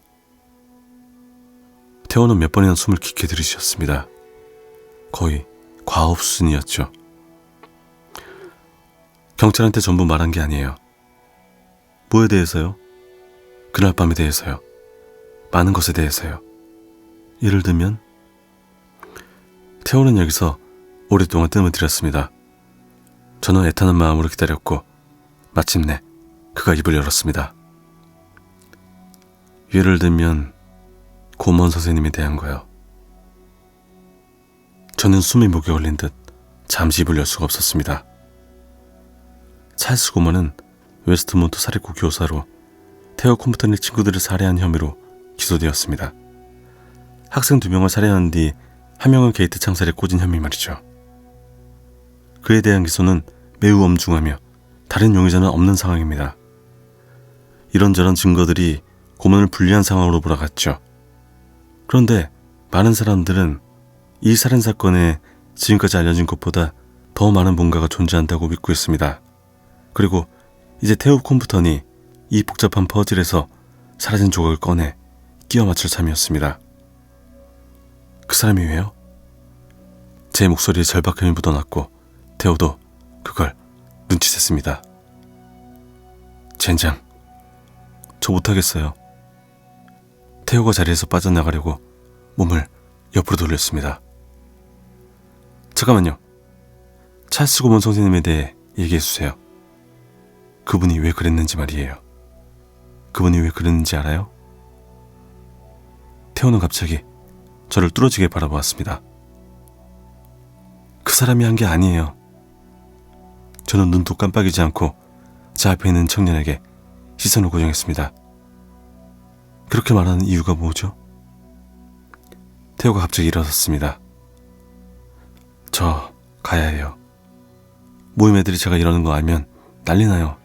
태호는 몇 번이나 숨을 깊게 들이쉬었습니다. 거의 과업 수준이었죠. 경찰한테 전부 말한 게 아니에요. 뭐에 대해서요? 그날 밤에 대해서요. 많은 것에 대해서요. 예를 들면 태호는 여기서 오랫동안 뜸을 들였습니다. 저는 애타는 마음으로 기다렸고 마침내 그가 입을 열었습니다. 예를 들면 고먼 선생님에 대한 거요. 저는 숨이 목에 걸린 듯 잠시 입을 열 수가 없었습니다. 찰스 고먼은 웨스트몬트 사립고 교사로 테오 컴프턴의 친구들을 살해한 혐의로 기소되었습니다. 학생 2명을 살해한 뒤 1명은 게이트 창살에 꽂은 혐의 말이죠. 그에 대한 기소는 매우 엄중하며 다른 용의자는 없는 상황입니다. 이런저런 증거들이 고문을 불리한 상황으로 몰아갔죠. 그런데 많은 사람들은 이 살인사건에 지금까지 알려진 것보다 더 많은 뭔가가 존재한다고 믿고 있습니다. 그리고 이제 테오 컴프턴이 이 복잡한 퍼즐에서 사라진 조각을 꺼내 끼워 맞출 참이었습니다. 그 사람이 왜요? 제 목소리에 절박함이 묻어났고 테오도 그걸 눈치챘습니다. 젠장, 저 못하겠어요. 테오가 자리에서 빠져나가려고 몸을 옆으로 돌렸습니다. 잠깐만요. 찰스 고먼 선생님에 대해 얘기해주세요. 그분이 왜 그랬는지 말이에요. 그분이 왜 그랬는지 알아요? 태호는 갑자기 저를 뚫어지게 바라보았습니다. 그 사람이 한 게 아니에요. 저는 눈도 깜빡이지 않고 제 앞에 있는 청년에게 시선을 고정했습니다. 그렇게 말하는 이유가 뭐죠? 태호가 갑자기 일어섰습니다. 저 가야 해요. 모임 애들이 제가 이러는 거 알면 난리 나요.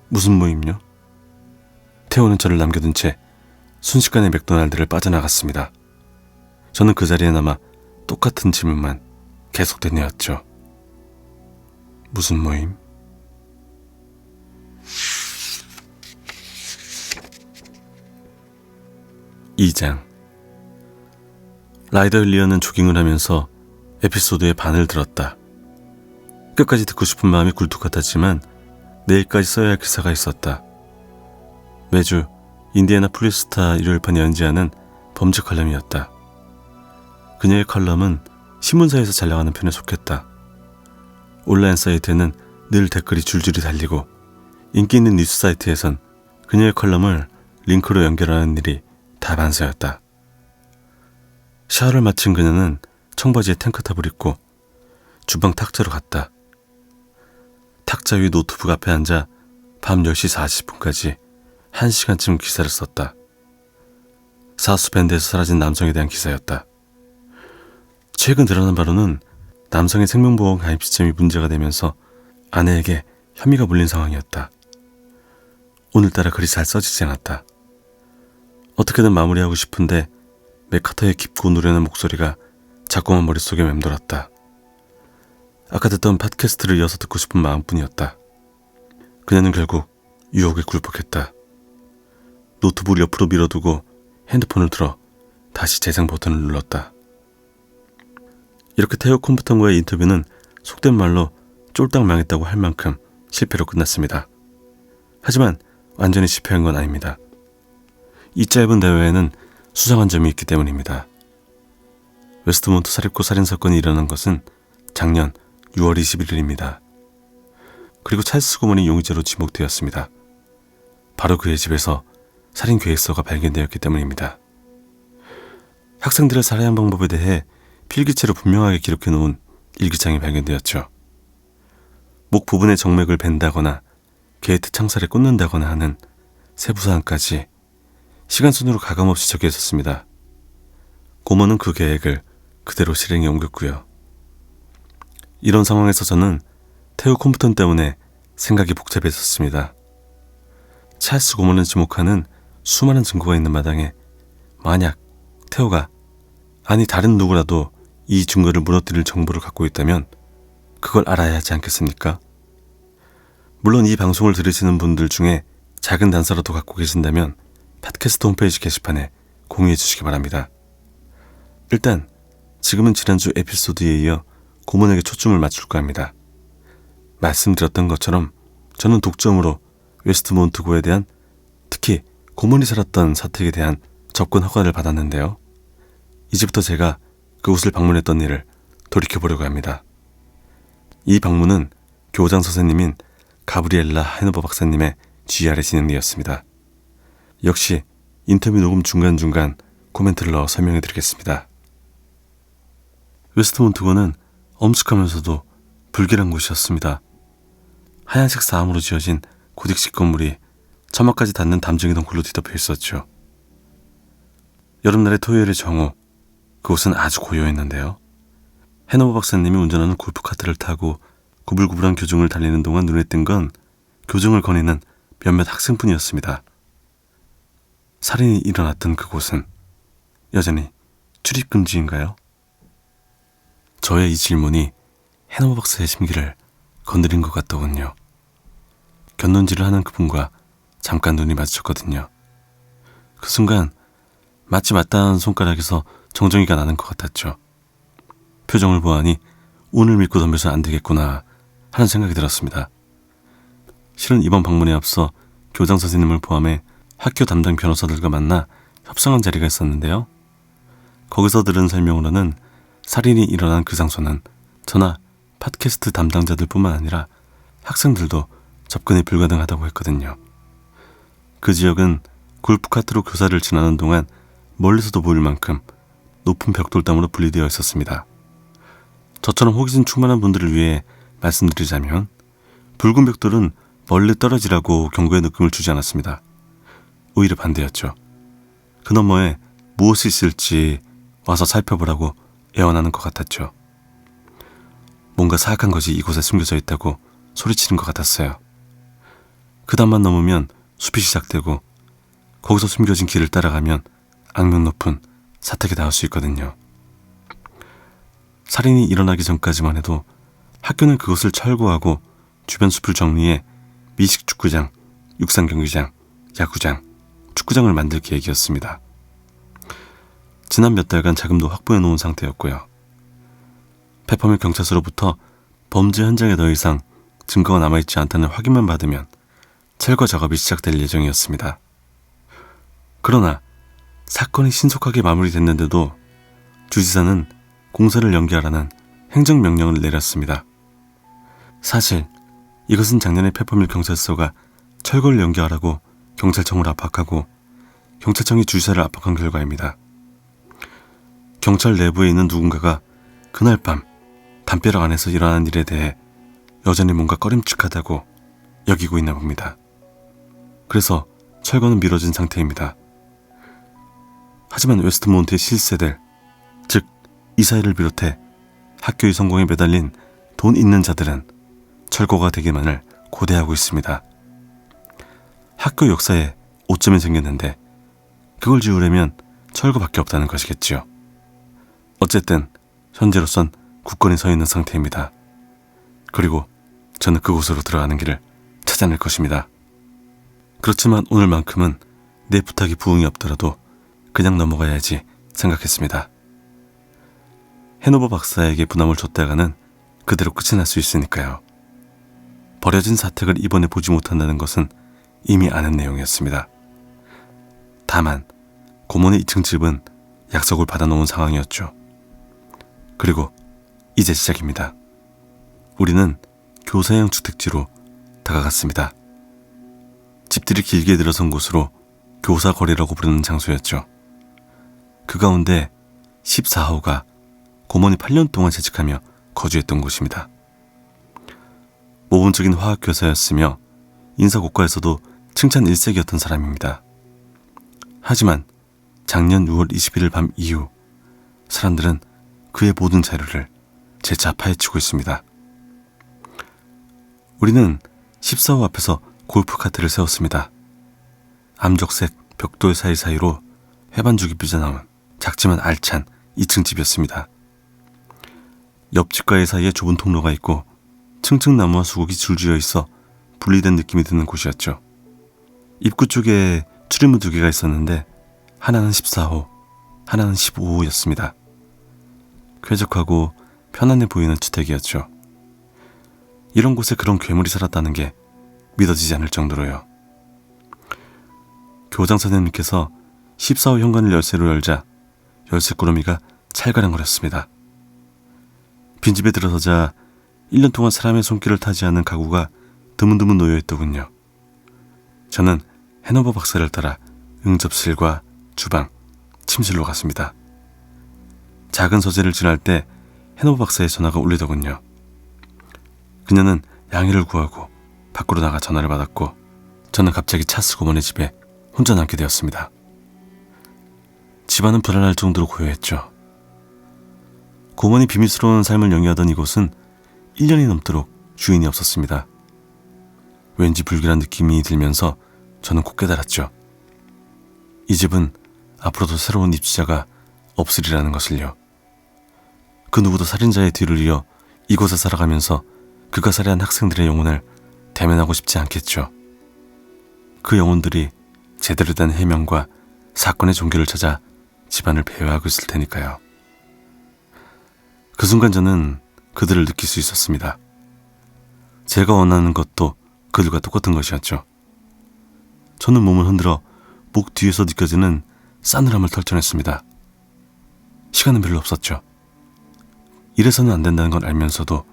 무슨 모임요? 태호는 저를 남겨둔 채 순식간에 맥도날드를 빠져나갔습니다. 저는 그 자리에 남아 똑같은 질문만 계속되뇌었죠. 무슨 모임? (2장) 라이더 힐리언은 조깅을 하면서 에피소드의 반을 들었다. 끝까지 듣고 싶은 마음이 굴뚝 같았지만 내일까지 써야 할 기사가 있었다. 매주 인디애나폴리스타 일요일판에 연재하는 범죄 칼럼이었다. 그녀의 칼럼은 신문사에서 잘 나가는 편에 속했다. 온라인 사이트에는 늘 댓글이 줄줄이 달리고 인기 있는 뉴스 사이트에선 그녀의 칼럼을 링크로 연결하는 일이 다반사였다. 샤워를 마친 그녀는 청바지에 탱크탑을 입고 주방 탁자로 갔다. 탁자 위 노트북 앞에 앉아 밤 10시 40분까지 1시간쯤 기사를 썼다. 사수밴드에서 사라진 남성에 대한 기사였다. 최근 드러난 바로는 남성의 생명보험 가입 시점이 문제가 되면서 아내에게 혐의가 물린 상황이었다. 오늘따라 글이 잘 써지지 않았다. 어떻게든 마무리하고 싶은데 맥카터의 깊고 노련한 목소리가 자꾸만 머릿속에 맴돌았다. 아까 듣던 팟캐스트를 이어서 듣고 싶은 마음뿐이었다. 그녀는 결국 유혹에 굴복했다. 노트북을 옆으로 밀어두고 핸드폰을 들어 다시 재생 버튼을 눌렀다. 이렇게 테오 컴프턴과의 인터뷰는 속된 말로 쫄딱 망했다고 할 만큼 실패로 끝났습니다. 하지만 완전히 실패한 건 아닙니다. 이 짧은 대화에는 수상한 점이 있기 때문입니다. 웨스트몬트 사립고 살인사건이 일어난 것은 작년 6월 21일입니다. 그리고 찰스 고먼이 용의자로 지목되었습니다. 바로 그의 집에서 살인 계획서가 발견되었기 때문입니다. 학생들을 살해한 방법에 대해 필기체로 분명하게 기록해놓은 일기장이 발견되었죠. 목 부분의 정맥을 벤다거나 게이트 창살에 꽂는다거나 하는 세부사항까지 시간순으로 가감없이 적혀 있었습니다. 고먼은 그 계획을 그대로 실행에 옮겼고요. 이런 상황에서 저는 테오 컴프턴 때문에 생각이 복잡했었습니다. 찰스 고먼을 지목하는 수많은 증거가 있는 마당에 만약 테오가 아니 다른 누구라도 이 증거를 무너뜨릴 정보를 갖고 있다면 그걸 알아야 하지 않겠습니까? 물론 이 방송을 들으시는 분들 중에 작은 단서라도 갖고 계신다면 팟캐스트 홈페이지 게시판에 공유해 주시기 바랍니다. 일단 지금은 지난주 에피소드에 이어 고문에게 초점을 맞출까 합니다. 말씀드렸던 것처럼 저는 독점으로 웨스트몬트고에 대한, 특히 고문이 살았던 사택에 대한 접근 허가를 받았는데요. 이제부터 제가 그곳을 방문했던 일을 돌이켜보려고 합니다. 이 방문은 교장 선생님인 가브리엘라 헤노버 박사님의 GR에 진행되었습니다. 역시 인터뷰 녹음 중간중간 코멘트를 넣어 설명해드리겠습니다. 웨스트몬트고는 엄숙하면서도 불길한 곳이었습니다. 하얀색 사암으로 지어진 고딕식 건물이 처마까지 닿는 담쟁이 덩굴로 뒤덮여 있었죠. 여름날의 토요일의 정오, 그곳은 아주 고요했는데요. 헤노버 박사님이 운전하는 골프카트를 타고 구불구불한 교정을 달리는 동안 눈에 띈 건 교정을 거니는 몇몇 학생뿐이었습니다. 살인이 일어났던 그곳은 여전히 출입금지인가요? 저의 이 질문이 헤노버 박사의 심기를 건드린 것 같더군요. 곁눈질을 하는 그분과 잠깐 눈이 마주쳤거든요. 그 순간 마치 맞닿은 손가락에서 정전기가 나는 것 같았죠. 표정을 보아하니 운을 믿고 덤벼서는 안 되겠구나 하는 생각이 들었습니다. 실은 이번 방문에 앞서 교장 선생님을 포함해 학교 담당 변호사들과 만나 협상한 자리가 있었는데요. 거기서 들은 설명으로는 살인이 일어난 그 장소는 저나 팟캐스트 담당자들 뿐만 아니라 학생들도 접근이 불가능하다고 했거든요. 그 지역은 골프카트로 교사를 지나는 동안 멀리서도 보일 만큼 높은 벽돌담으로 분리되어 있었습니다. 저처럼 호기심 충만한 분들을 위해 말씀드리자면 붉은 벽돌은 멀리 떨어지라고 경고의 느낌을 주지 않았습니다. 오히려 반대였죠. 그 너머에 무엇이 있을지 와서 살펴보라고 애원하는 것 같았죠. 뭔가 사악한 것이 이곳에 숨겨져 있다고 소리치는 것 같았어요. 그 담만 넘으면 숲이 시작되고 거기서 숨겨진 길을 따라가면 악명 높은 사택에 닿을 수 있거든요. 살인이 일어나기 전까지만 해도 학교는 그것을 철거하고 주변 숲을 정리해 미식축구장, 육상경기장, 야구장, 축구장을 만들 계획이었습니다. 지난 몇 달간 자금도 확보해 놓은 상태였고요. 페퍼밀 경찰서로부터 범죄 현장에 더 이상 증거가 남아있지 않다는 확인만 받으면 철거 작업이 시작될 예정이었습니다. 그러나 사건이 신속하게 마무리됐는데도 주지사는 공사를 연기하라는 행정명령을 내렸습니다. 사실 이것은 작년에 페퍼밀 경찰서가 철거를 연기하라고 경찰청을 압박하고 경찰청이 주지사를 압박한 결과입니다. 경찰 내부에 있는 누군가가 그날 밤 담벼락 안에서 일어난 일에 대해 여전히 뭔가 꺼림칙하다고 여기고 있나 봅니다. 그래서 철거는 미뤄진 상태입니다. 하지만 웨스트몬트의 실세들, 즉 이사회를 비롯해 학교의 성공에 매달린 돈 있는 자들은 철거가 되기만을 고대하고 있습니다. 학교 역사에 오점이 생겼는데 그걸 지우려면 철거밖에 없다는 것이겠지요. 어쨌든 현재로선 굳건히 서 있는 상태입니다. 그리고 저는 그곳으로 들어가는 길을 찾아낼 것입니다. 그렇지만 오늘만큼은 내 부탁이 부응이 없더라도 그냥 넘어가야지 생각했습니다. 헤노버 박사에게 부담을 줬다가는 그대로 끝이 날 수 있으니까요. 버려진 사택을 이번에 보지 못한다는 것은 이미 아는 내용이었습니다. 다만 고문의 2층 집은 약속을 받아놓은 상황이었죠. 그리고 이제 시작입니다. 우리는 교사형 주택지로 다가갔습니다. 집들이 길게 들어선 곳으로 교사거리라고 부르는 장소였죠. 그 가운데 14호가 고문이 8년 동안 재직하며 거주했던 곳입니다. 모범적인 화학교사였으며 인사고과에서도 칭찬 일색이었던 사람입니다. 하지만 작년 6월 21일 밤 이후 사람들은 그의 모든 자료를 재차 파헤치고 있습니다. 우리는 14호 앞에서 골프카트를 세웠습니다. 암적색 벽돌 사이사이로 회반죽이 삐져나온 작지만 알찬 2층 집이었습니다. 옆집과의 사이에 좁은 통로가 있고 층층 나무와 수국이 줄지어 있어 분리된 느낌이 드는 곳이었죠. 입구 쪽에 출입문 2개가 있었는데 하나는 14호, 하나는 15호였습니다. 쾌적하고 편안해 보이는 주택이었죠. 이런 곳에 그런 괴물이 살았다는 게 믿어지지 않을 정도로요. 교장 선생님께서 14호 현관을 열쇠로 열자 열쇠꾸러미가 찰가랑거렸습니다. 빈집에 들어서자 1년 동안 사람의 손길을 타지 않은 가구가 드문드문 놓여있더군요. 저는 해노버 박사를 따라 응접실과 주방, 침실로 갔습니다. 작은 서재를 지날 때 해노버 박사의 전화가 울리더군요. 그녀는 양해를 구하고 밖으로 나가 전화를 받았고 저는 갑자기 찰스 고먼의 집에 혼자 남게 되었습니다. 집안은 불안할 정도로 고요했죠. 고먼이 비밀스러운 삶을 영위하던 이곳은 1년이 넘도록 주인이 없었습니다. 왠지 불길한 느낌이 들면서 저는 곧 깨달았죠. 이 집은 앞으로도 새로운 입주자가 없으리라는 것을요. 그 누구도 살인자의 뒤를 이어 이곳에 살아가면서 그가 살해한 학생들의 영혼을 대면하고 싶지 않겠죠. 그 영혼들이 제대로 된 해명과 사건의 종결을 찾아 집안을 배회하고 있을 테니까요. 그 순간 저는 그들을 느낄 수 있었습니다. 제가 원하는 것도 그들과 똑같은 것이었죠. 저는 몸을 흔들어 목 뒤에서 느껴지는 싸늘함을 털쳐냈습니다. 시간은 별로 없었죠. 이래서는 안 된다는 걸 알면서도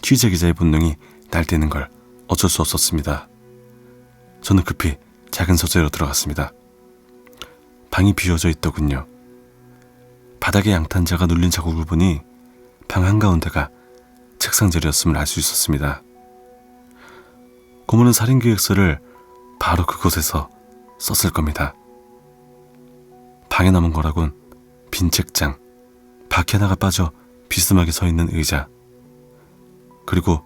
취재기자의 본능이 날뛰는 걸 어쩔 수 없었습니다. 저는 급히 작은 서재로 들어갔습니다. 방이 비워져 있더군요. 바닥에 양탄자가 눌린 자국을 보니 방 한가운데가 책상자리였음을 알 수 있었습니다. 고모는 살인계획서를 바로 그곳에서 썼을 겁니다. 방에 남은 거라곤 빈 책장, 바퀴 하나가 빠져 비스듬하게 서 있는 의자, 그리고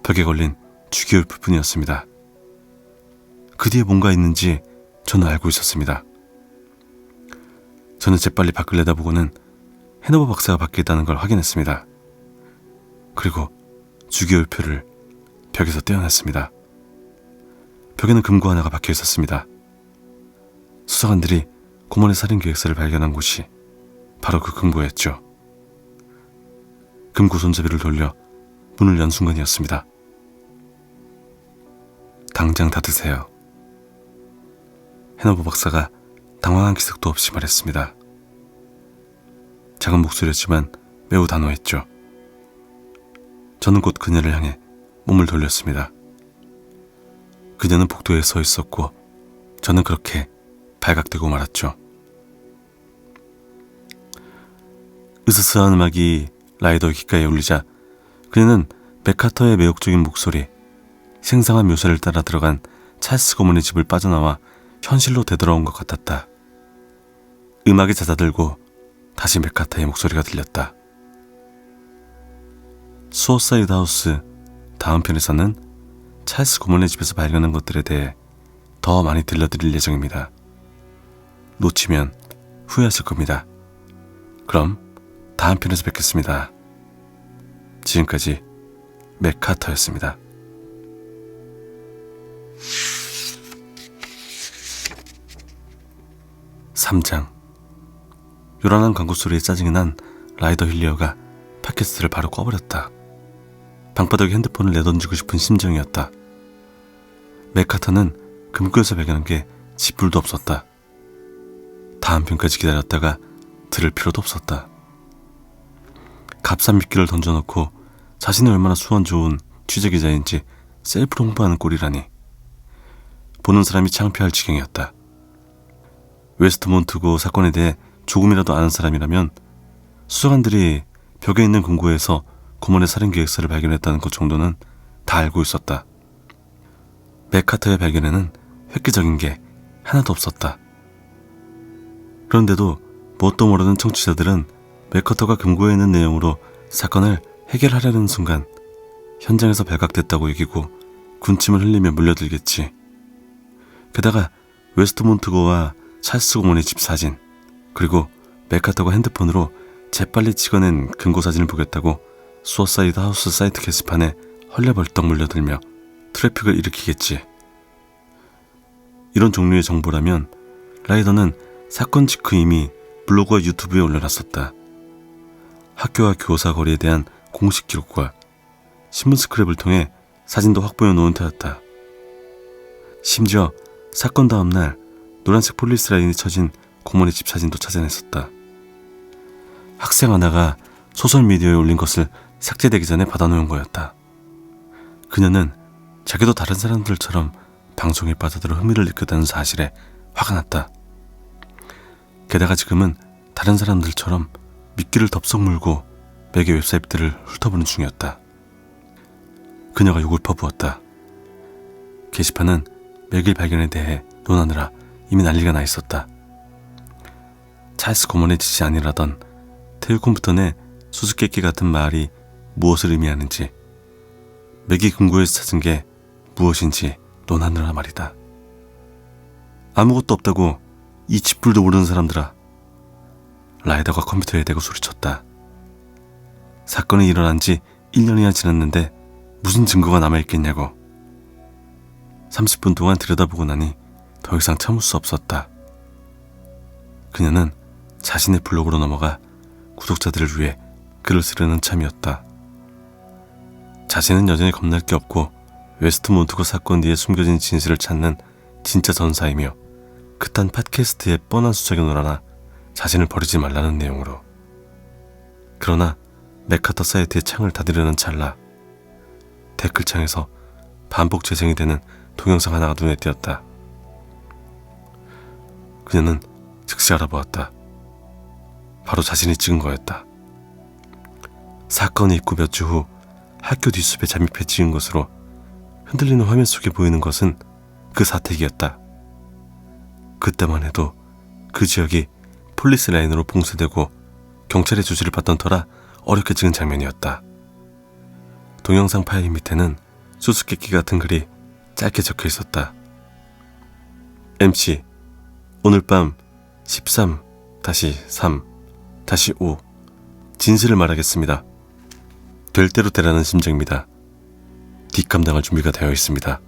벽에 걸린 주기율표뿐이었습니다. 그 뒤에 뭔가 있는지 저는 알고 있었습니다. 저는 재빨리 밖을 내다보고는 해노버 박사가 밖에 있다는 걸 확인했습니다. 그리고 주기율표를 벽에서 떼어냈습니다. 벽에는 금고 하나가 박혀 있었습니다. 수사관들이 고먼의 살인계획서를 발견한 곳이 바로 그 금고였죠. 금고 손잡이를 돌려 문을 연 순간이었습니다. 당장 닫으세요. 해노버 박사가 당황한 기색도 없이 말했습니다. 작은 목소리였지만 매우 단호했죠. 저는 곧 그녀를 향해 몸을 돌렸습니다. 그녀는 복도에 서 있었고 저는 그렇게 발각되고 말았죠. 으스스한 음악이 라이더의 귓가에 울리자 그녀는 맥카터의 매혹적인 목소리, 생생한 묘사를 따라 들어간 찰스 고먼의 집을 빠져나와 현실로 되돌아온 것 같았다. 음악이 잦아들고 다시 맥카터의 목소리가 들렸다. 수어사이드 하우스 다음 편에서는 찰스 고먼의 집에서 발견한 것들에 대해 더 많이 들려드릴 예정입니다. 놓치면 후회하실 겁니다. 그럼 다음 편에서 뵙겠습니다. 지금까지 맥카터였습니다. (3장) 요란한 광고 소리에 짜증이 난 라이더 힐리어가 팟캐스트를 바로 꺼버렸다. 방바닥에 핸드폰을 내던지고 싶은 심정이었다. 맥카터는 금고에서 발견한 게 지불도 없었다. 다음 편까지 기다렸다가 들을 필요도 없었다. 값싼 미끼를 던져놓고 자신이 얼마나 수완 좋은 취재기자인지 셀프로 홍보하는 꼴이라니. 보는 사람이 창피할 지경이었다. 웨스트몬트고 사건에 대해 조금이라도 아는 사람이라면 수사관들이 벽에 있는 금고에서 고먼의 살인계획서를 발견했다는 것 정도는 다 알고 있었다. 맥카터의 발견에는 획기적인 게 하나도 없었다. 그런데도 뭣도 모르는 청취자들은 맥카터가 금고에 있는 내용으로 사건을 해결하려는 순간 현장에서 발각됐다고 여기고 군침을 흘리며 몰려들겠지. 게다가 웨스트몬트고와 찰스 고먼의 집 사진, 그리고 맥카터가 핸드폰으로 재빨리 찍어낸 금고 사진을 보겠다고 수어사이드 하우스 사이트 게시판에 헐레벌떡 몰려들며 트래픽을 일으키겠지. 이런 종류의 정보라면 라이더는 사건 직후 이미 블로그와 유튜브에 올려놨었다. 학교와 교사 거리에 대한 공식 기록과 신문 스크랩을 통해 사진도 확보해 놓은 터였다. 심지어 사건 다음 날 노란색 폴리스 라인이 쳐진 고모네 집 사진도 찾아냈었다. 학생 하나가 소셜미디어에 올린 것을 삭제되기 전에 받아놓은 거였다. 그녀는 자기도 다른 사람들처럼 방송에 빠져들어 흥미를 느꼈다는 사실에 화가 났다. 게다가 지금은 다른 사람들처럼 미끼를 덥석 물고 매개 웹사이트들을 훑어보는 중이었다. 그녀가 욕을 퍼부었다. 게시판은 매길 발견에 대해 논하느라 이미 난리가 나 있었다. 찰스 고먼의 짓이 아니라던 테일콤프턴의 수수께끼 같은 말이 무엇을 의미하는지, 맥이 금고에서 찾은 게 무엇인지 논하느라 말이다. 아무것도 없다고 이 쥐뿔도 모르는 사람들아. 라이더가 컴퓨터에 대고 소리쳤다. 사건이 일어난 지 1년이나 지났는데 무슨 증거가 남아있겠냐고. 30분 동안 들여다보고 나니 더 이상 참을 수 없었다. 그녀는 자신의 블로그로 넘어가 구독자들을 위해 글을 쓰려는 참이었다. 자신은 여전히 겁날 게 없고 웨스트몬트고 사건 뒤에 숨겨진 진실을 찾는 진짜 전사이며 그딴 팟캐스트의 뻔한 수작에 놀아나 자신을 버리지 말라는 내용으로. 그러나 맥카터 사이트의 창을 닫으려는 찰나 댓글창에서 반복 재생이 되는 동영상 하나가 눈에 띄었다. 그녀는 즉시 알아보았다. 바로 자신이 찍은 거였다. 사건이 있고 몇 주 후 학교 뒷숲에 잠입해 찍은 것으로 흔들리는 화면 속에 보이는 것은 그 사택이었다. 그때만 해도 그 지역이 폴리스 라인으로 봉쇄되고 경찰의 조지를 받던 터라 어렵게 찍은 장면이었다. 동영상 파일 밑에는 수수께끼 같은 글이 짧게 적혀 있었다. MC 오늘 밤 13-3-5 진실을 말하겠습니다. 될 대로 되라는 심정입니다. 뒷감당할 준비가 되어 있습니다.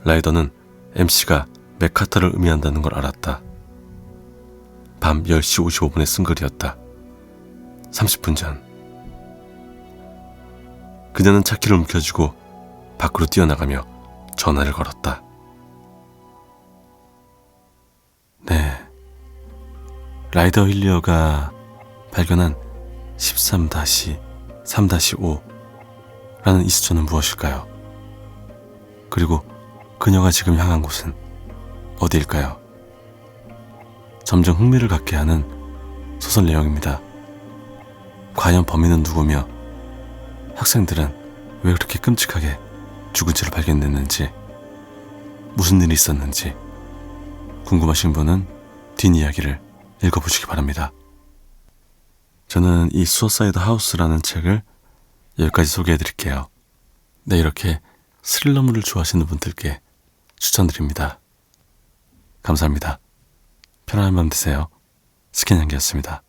라이더는 MC가 맥카터를 의미한다는 걸 알았다. 밤 10시 55분에 쓴 글이었다. 30분 전. 그녀는 차키를 움켜쥐고 밖으로 뛰어나가며 전화를 걸었다. 네, 라이더 힐리어가 발견한 13-3-5라는 이 숫자는 무엇일까요? 그리고 그녀가 지금 향한 곳은 어디일까요? 점점 흥미를 갖게 하는 소설 내용입니다. 과연 범인은 누구며 학생들은 왜 그렇게 끔찍하게 죽은 채로 발견됐는지, 무슨 일이 있었는지 궁금하신 분은 뒷이야기를 읽어보시기 바랍니다. 저는 이 수어사이드 하우스라는 책을 여기까지 소개해드릴게요. 네, 이렇게 스릴러물을 좋아하시는 분들께 추천드립니다. 감사합니다. 편안한 밤 되세요. 스캔향기였습니다.